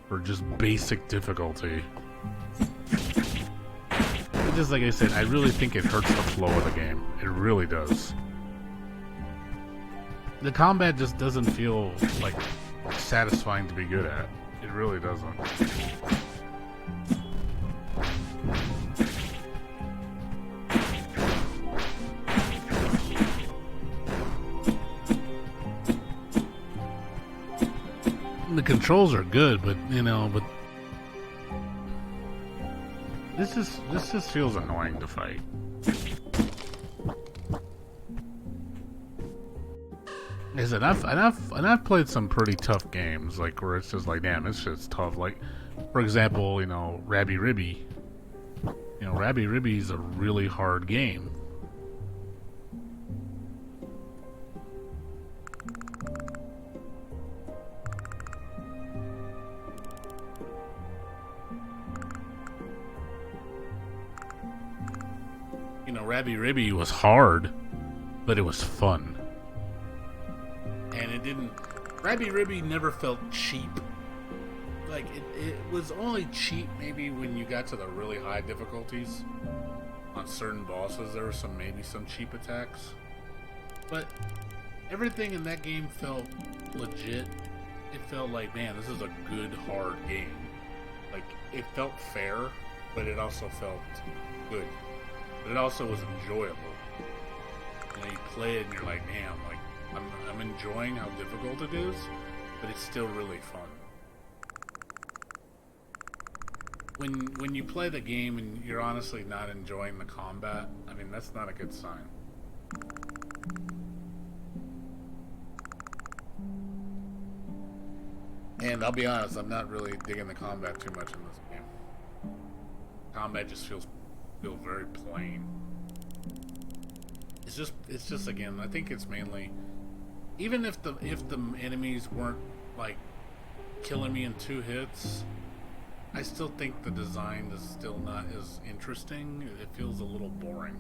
for just basic difficulty? But just like I said, I really think it hurts the flow of the game. It really does. The combat just doesn't feel, like, satisfying to be good at. It really doesn't. The controls are good, but this just feels annoying to fight. Like I said, I've played some pretty tough games, like where it's just like, damn, this shit's tough. Like, for example, Rabby Ribby. Rabby Ribby's a really hard game. Rabby Ribby was hard, but it was fun. And it didn't... Rabby Ribby never felt cheap. Like, it was only cheap maybe when you got to the really high difficulties. On certain bosses, there were maybe some cheap attacks. But everything in that game felt legit. It felt like, man, this is a good, hard game. Like, it felt fair, but it also felt good. But it also was enjoyable. You play it and you're like, damn, like I'm enjoying how difficult it is, but it's still really fun. When you play the game and you're honestly not enjoying the combat, I mean, that's not a good sign. And I'll be honest, I'm not really digging the combat too much in this game. Combat just feels very plain. It's just again, I think it's mainly, even if the enemies weren't like killing me in 2 hits, I still think the design is still not as interesting. It feels a little boring.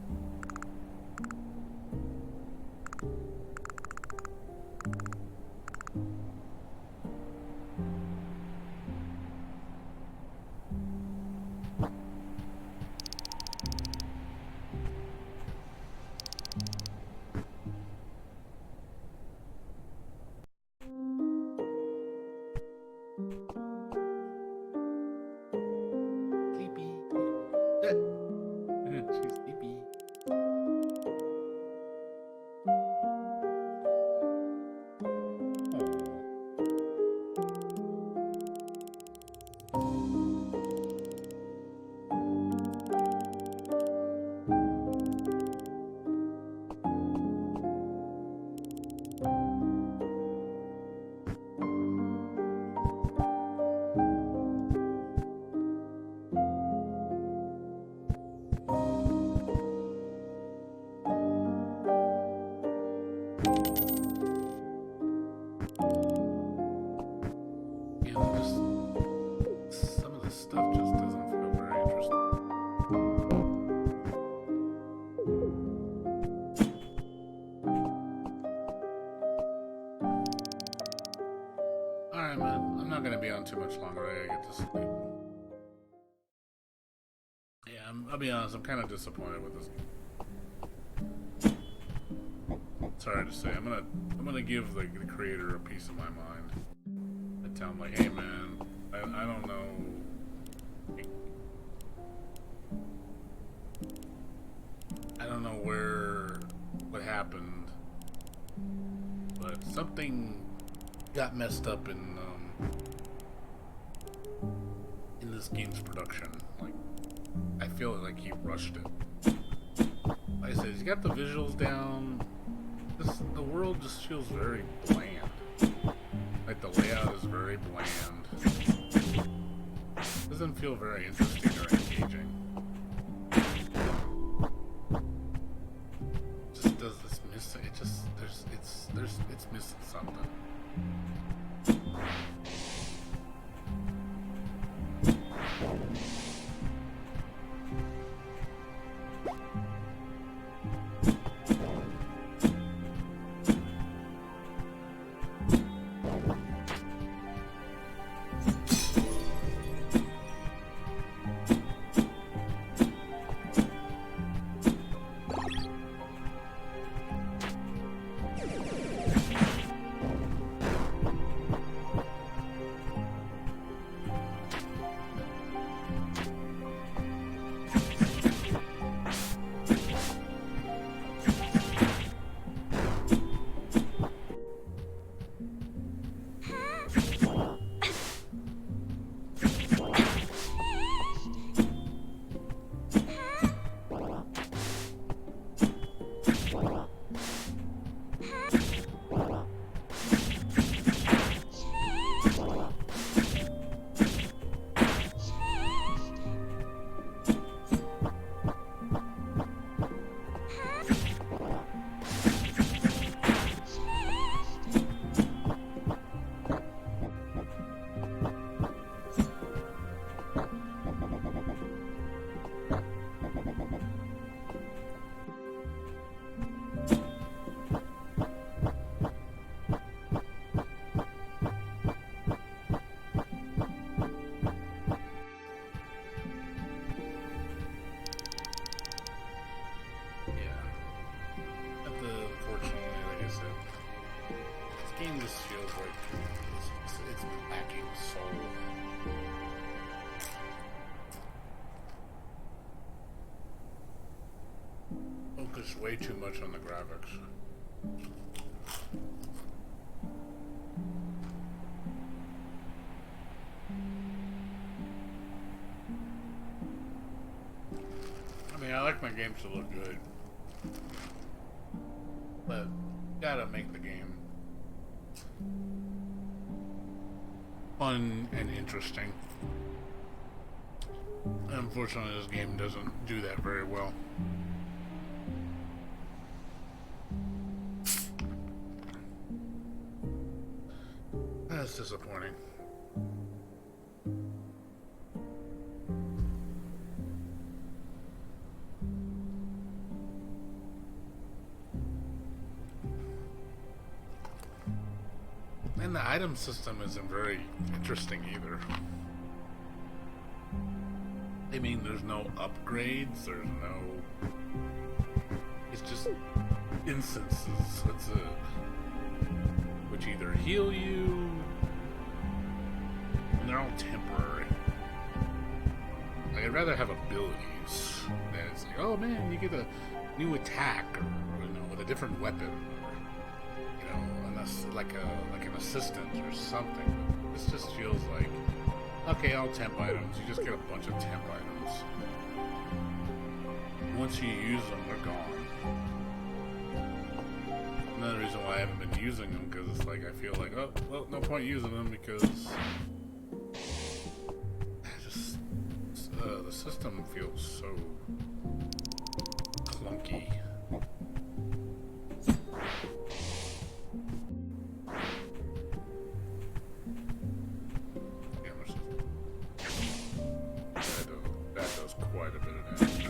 She's sleepy. I'll be honest, I'm kind of disappointed with this. Sorry to say, I'm gonna give the creator a piece of my mind. I tell him like, hey man, I don't know. I don't know what happened, but something got messed up in this game's production. Like, I feel like he rushed it. Like I said, he's got the visuals down. The world just feels very bland. Like the layout is very bland. Doesn't feel very interesting or engaging. Just does this missing? It just it's missing something. Game just feels like it's lacking soul. Focus way too much on the graphics. I mean, I like my games to look good, but gotta make the game fun and interesting. Unfortunately, this game doesn't do that very well. That's disappointing. And the item system isn't very interesting either. I mean, there's no upgrades, there's no... It's just instances, that's it. Which either heal you, and they're all temporary. Like, I'd rather have abilities than it's like, oh man, you get a new attack, or you know, with a different weapon, or you know, like an assistant or something. This just feels like, okay, all temp items. You just get a bunch of temp items. Once you use them, they're gone. Another reason why I haven't been using them, because it's like I feel like, oh, well, no point using them because the system feels so clunky. That does quite a bit of damage.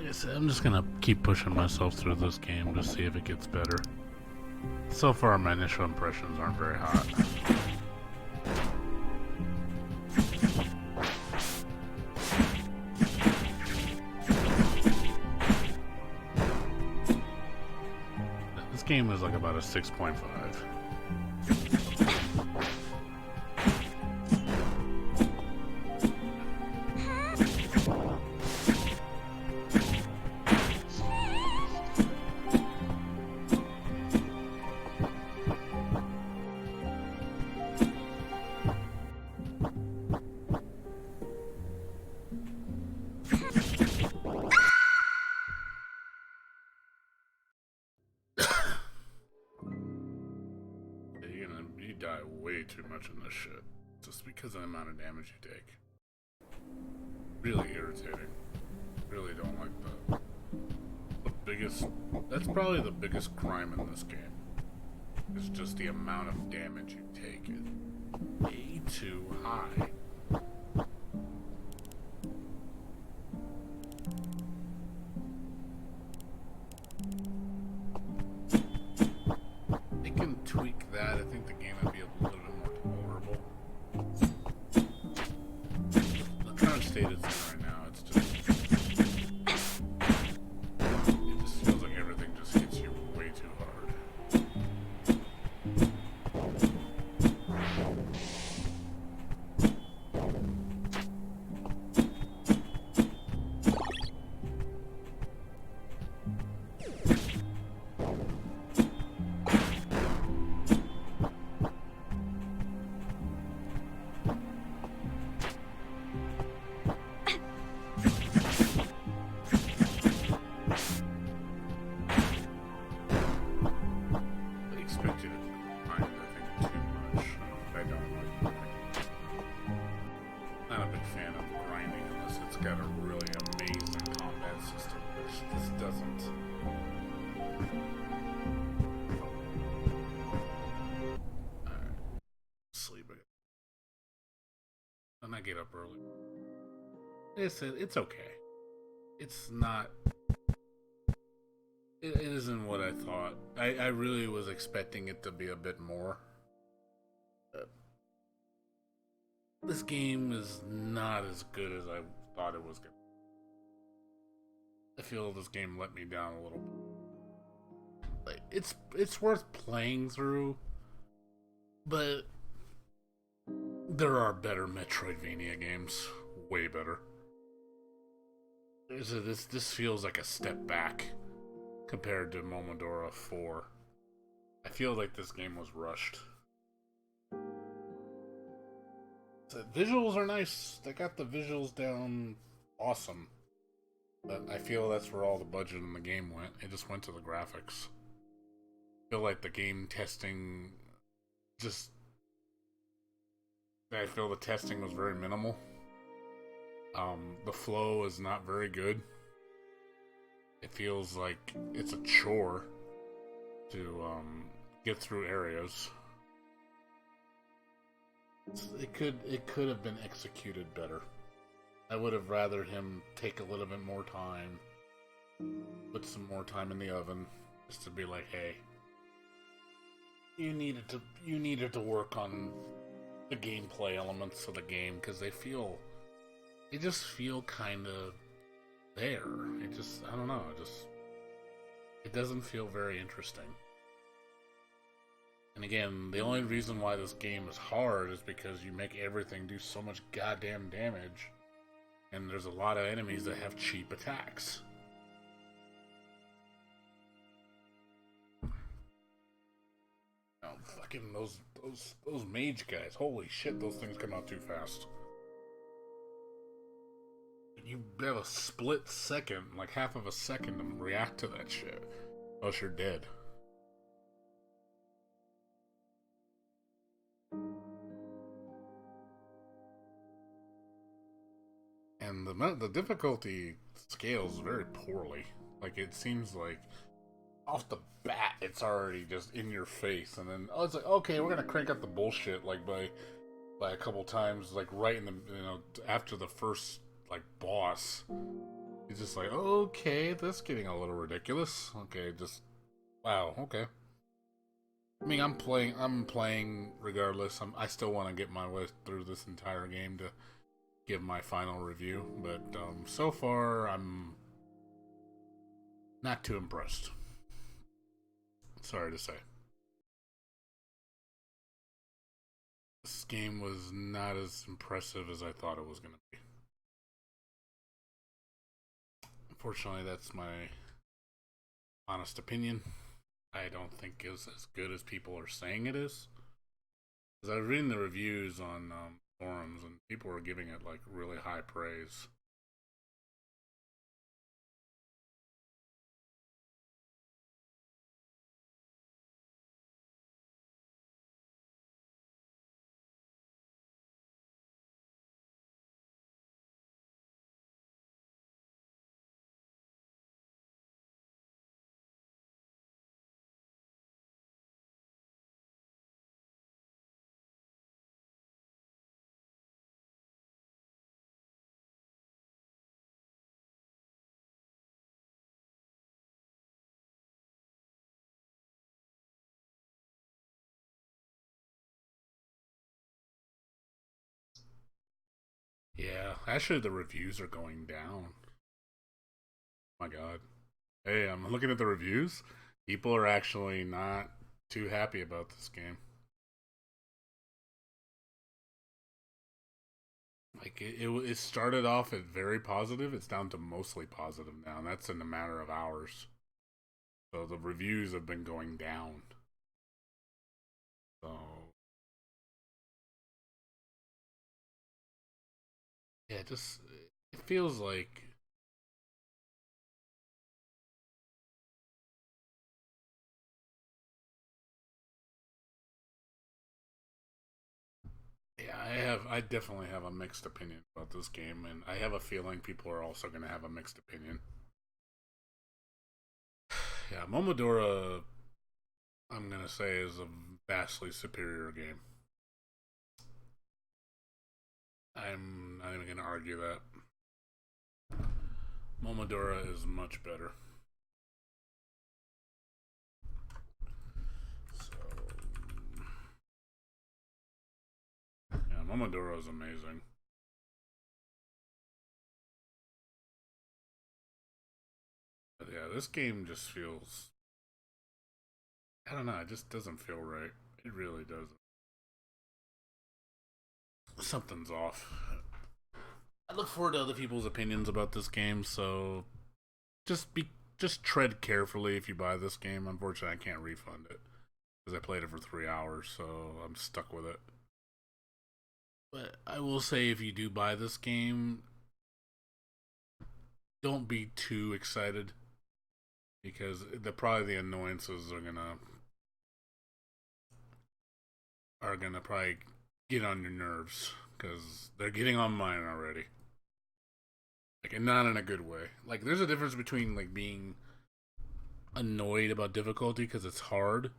I said, I'm just gonna keep pushing myself through this game to see if it gets better. So far, my initial impressions aren't very hot. This game is like about a 6.5. You die way too much in this shit. Just because of the amount of damage you take. Really irritating. Really don't like that. The biggest... That's probably the biggest crime in this game. It's just the amount of damage you take is way too high. They can tweak that. I think the game would be a little bit more tolerable. The current state it's in right now, it's just... It just feels like everything just hits you way too hard. Got a really amazing combat system, which this doesn't. Alright. Sleep again. And I get up early. It's okay. It's not. It isn't what I thought. I really was expecting it to be a bit more. This game is not as good as I thought it was gonna. I feel this game let me down a little bit. Like it's worth playing through, but there are better Metroidvania games, way better. This feels like a step back compared to Momodora 4. I feel like this game was rushed. The visuals are nice. They got the visuals down awesome. But I feel that's where all the budget in the game went. It just went to the graphics. I feel like the game testing just... I feel the testing was very minimal. The flow is not very good. It feels like it's a chore to get through areas. It could have been executed better. I would have rather him take a little bit more time, put some more time in the oven, just to be like, hey, you needed to work on the gameplay elements of the game, because they just feel kind of there. I don't know, it doesn't feel very interesting. And again, the only reason why this game is hard is because you make everything do so much goddamn damage. And there's a lot of enemies that have cheap attacks. Oh, fucking those mage guys. Holy shit, those things come out too fast. You have a split second, like half of a second to react to that shit. Else you're dead. And the difficulty scales very poorly. Like, it seems like off the bat it's already just in your face, and then it's like, okay, we're gonna crank up the bullshit like by a couple times, like right in the after the first like boss, He's just like, okay, this getting a little ridiculous. Okay, just wow. Okay. I mean, I'm playing regardless. I still want to get my way through this entire game to give my final review, but so far I'm not too impressed. Sorry to say. This game was not as impressive as I thought it was going to be. Unfortunately, that's my honest opinion. I don't think it's as good as people are saying it is. Because I was reading the reviews on forums, and people were giving it like really high praise. Yeah, actually, the reviews are going down. Oh my God. Hey, I'm looking at the reviews. People are actually not too happy about this game. Like it started off at very positive. It's down to mostly positive now, and that's in a matter of hours. So the reviews have been going down. So yeah, just it feels like yeah, I definitely have a mixed opinion about this game, and I have a feeling people are also going to have a mixed opinion. Yeah, Momodora, I'm going to say is a vastly superior game. I'm not even going to argue that. Momodora is much better. So yeah, Momodora is amazing. But yeah, this game just feels I don't know, it just doesn't feel right. It really doesn't. Something's off. I look forward to other people's opinions about this game, so just be just tread carefully if you buy this game. Unfortunately, I can't refund it because I played it for 3 hours, so I'm stuck with it. But I will say, if you do buy this game, don't be too excited because probably the annoyances are gonna probably get on your nerves because they're getting on mine already. Like, and not in a good way. Like, there's a difference between like being annoyed about difficulty because it's hard.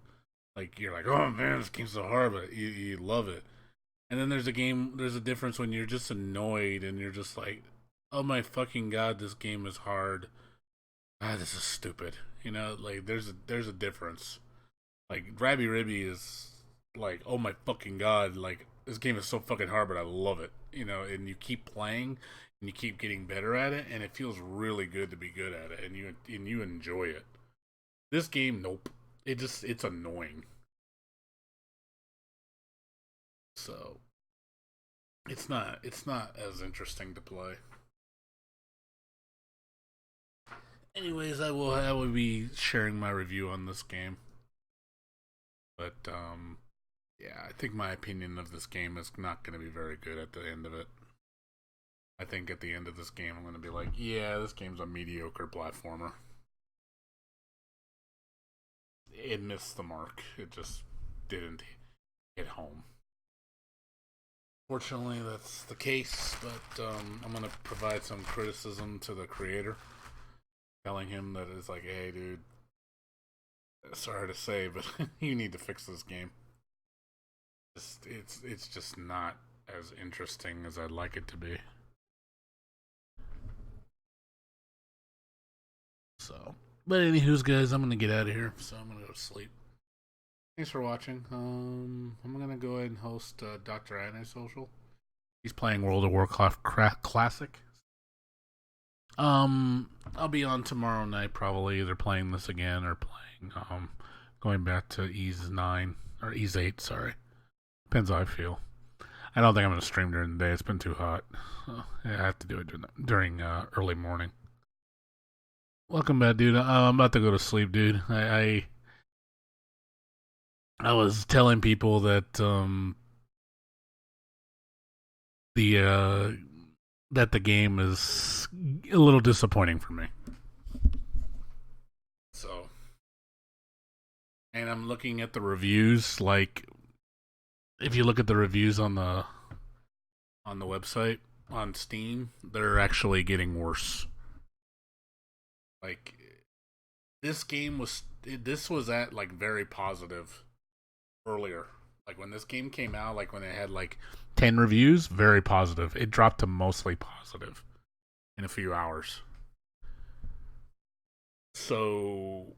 Like, you're like, oh man, this game's so hard, but you love it. And then there's a difference when you're just annoyed and you're just like, oh my fucking god, this game is hard. Ah, this is stupid. Like there's a difference. Like Rabby Ribby is like, oh my fucking god, like this game is so fucking hard, but I love it. And you keep playing and you keep getting better at it, and it feels really good to be good at it, and you enjoy it. This game, nope. It's annoying. So it's not as interesting to play. Anyways, I will be sharing my review on this game, but yeah, I think my opinion of this game is not going to be very good at the end of it. I think at the end of this game, I'm going to be like, yeah, this game's a mediocre platformer. It missed the mark. It just didn't hit home. Fortunately, that's the case, but I'm going to provide some criticism to the creator, telling him that it's like, hey, dude, sorry to say, but you need to fix this game. It's just not as interesting as I'd like it to be. So, but anywho's guys, I'm gonna get out of here. So I'm gonna go to sleep. Thanks for watching. I'm gonna go ahead and host Dr. Antisocial. He's playing World of Warcraft Classic. I'll be on tomorrow night, probably either playing this again or playing going back to Ease 9 or Ease 8. Sorry, depends how I feel. I don't think I'm gonna stream during the day. It's been too hot. I have to do it during early morning. Welcome back, dude. I'm about to go to sleep, dude. I was telling people that the that the game is a little disappointing for me. So, and I'm looking at the reviews. Like, if you look at the reviews on the website on Steam, they're actually getting worse. Like, this was at like very positive earlier. Like when this game came out, like when it had like 10 reviews, very positive. It dropped to mostly positive in a few hours. So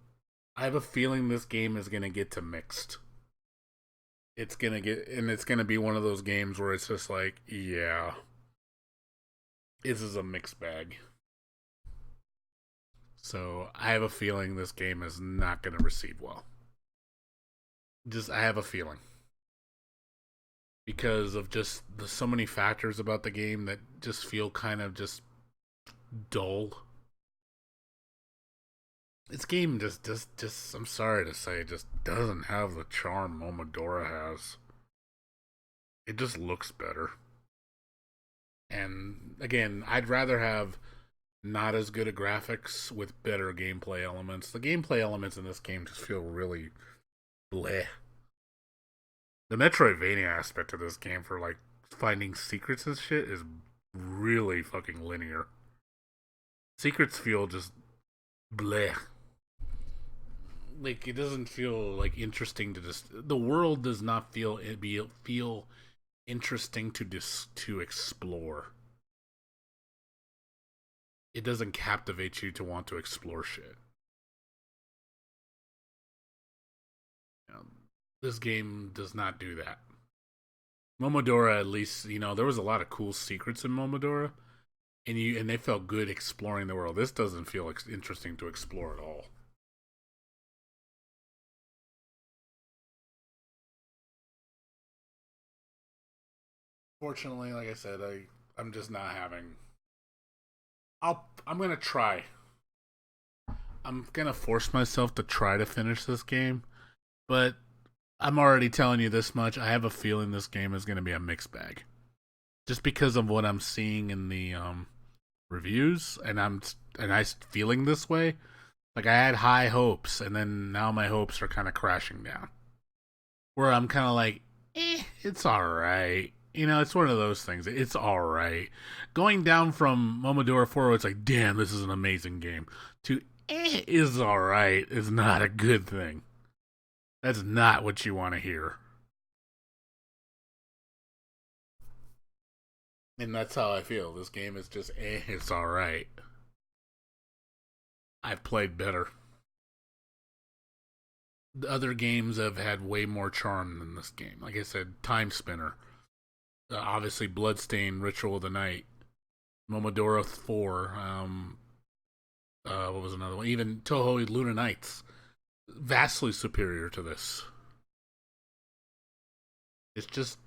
I have a feeling this game is gonna get to mixed. It's gonna be one of those games where it's just like, yeah, this is a mixed bag. So I have a feeling this game is not gonna receive well. I have a feeling because of just so many factors about the game that just feel kind of just dull. This game just I'm sorry to say, just doesn't have the charm Momodora has. It just looks better. And again, I'd rather have not as good a graphics with better gameplay elements. The gameplay elements in this game just feel really bleh. The Metroidvania aspect of this game for like finding secrets and shit is really fucking linear. Secrets feel just bleh. Like it doesn't feel like interesting to just. The world does not feel interesting to explore. It doesn't captivate you to want to explore shit. You know, this game does not do that. Momodora, at least, there was a lot of cool secrets in Momodora, and they felt good exploring the world. This doesn't feel interesting to explore at all. Fortunately, like I said, I'm just not having. I'm gonna try. I'm gonna force myself to try to finish this game, but I'm already telling you this much. I have a feeling this game is gonna be a mixed bag, just because of what I'm seeing in the reviews, and I feeling this way. Like I had high hopes, and then now my hopes are kind of crashing down. Where I'm kind of like, it's all right. It's one of those things. It's all right. Going down from Momodora 4, it's like, damn, this is an amazing game, to is all right is not a good thing. That's not what you want to hear. And that's how I feel. This game is just, it's all right. I've played better. The other games have had way more charm than this game. Like I said, Time Spinner. Obviously, Bloodstain, Ritual of the Night. Momodora 4. What was another one? Even Toho Luna Nights. Vastly superior to this. It's just,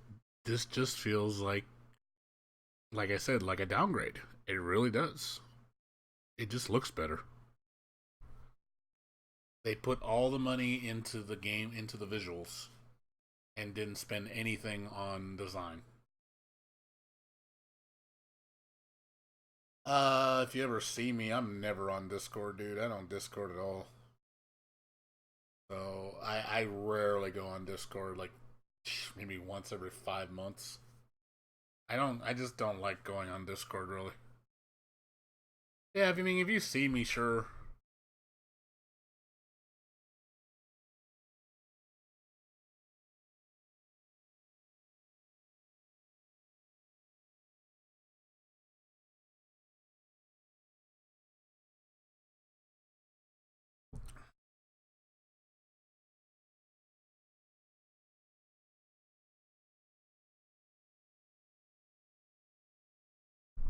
this just feels like I said, like a downgrade. It really does. It just looks better. They put all the money into the game, into the visuals, and didn't spend anything on design. If you ever see me, I'm never on Discord, dude. I don't Discord at all. So I rarely go on Discord, like maybe once every 5 months. I just don't like going on Discord really. Yeah, if you see me, sure.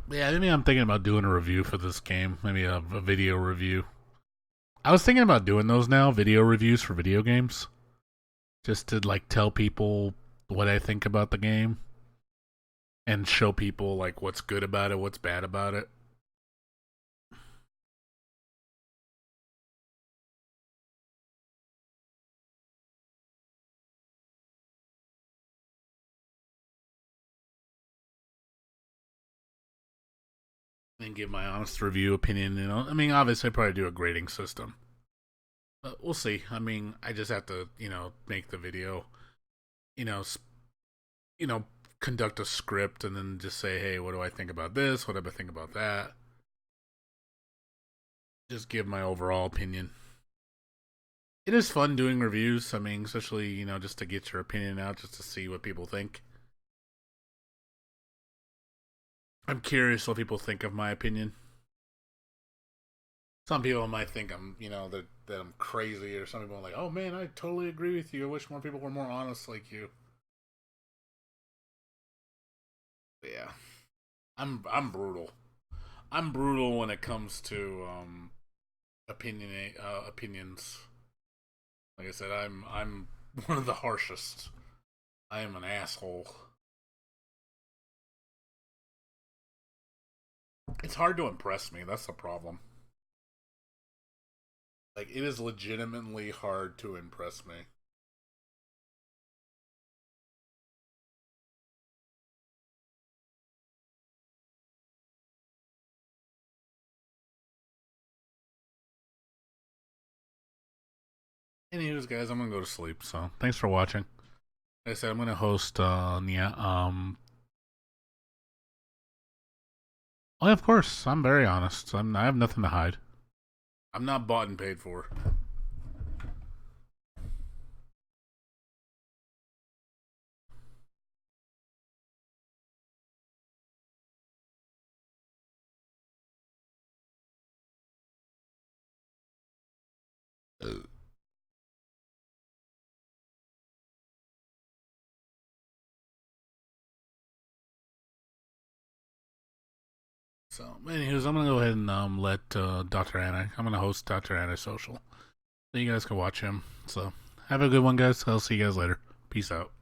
Yeah, maybe I'm thinking about doing a review for this game. Maybe a video review. I was thinking about doing those now, video reviews for video games, just to like tell people what I think about the game and show people like what's good about it, what's bad about it. And give my honest review opinion. I mean, obviously, I probably do a grading system, but we'll see. I mean, I just have to, make the video, you know, you know, conduct a script, and then just say, hey, what do I think about this? What do I think about that? Just give my overall opinion. It is fun doing reviews. I mean, especially just to get your opinion out, just to see what people think. I'm curious what people think of my opinion. Some people might think I'm, that I'm crazy, or some people are like, "Oh man, I totally agree with you. I wish more people were more honest like you." But yeah, I'm brutal. I'm brutal when it comes to opinions. Like I said, I'm one of the harshest. I am an asshole. It's hard to impress me. That's the problem. Like it is legitimately hard to impress me. Anyways, guys, I'm gonna go to sleep. So thanks for watching. Like I said, I'm gonna host. Yeah. Oh, yeah, of course. I'm very honest. I have nothing to hide. I'm not bought and paid for. So, anyways, I'm gonna go ahead and let Dr. Anna. I'm gonna host Dr. Anna Social, so you guys can watch him. So, have a good one, guys. I'll see you guys later. Peace out.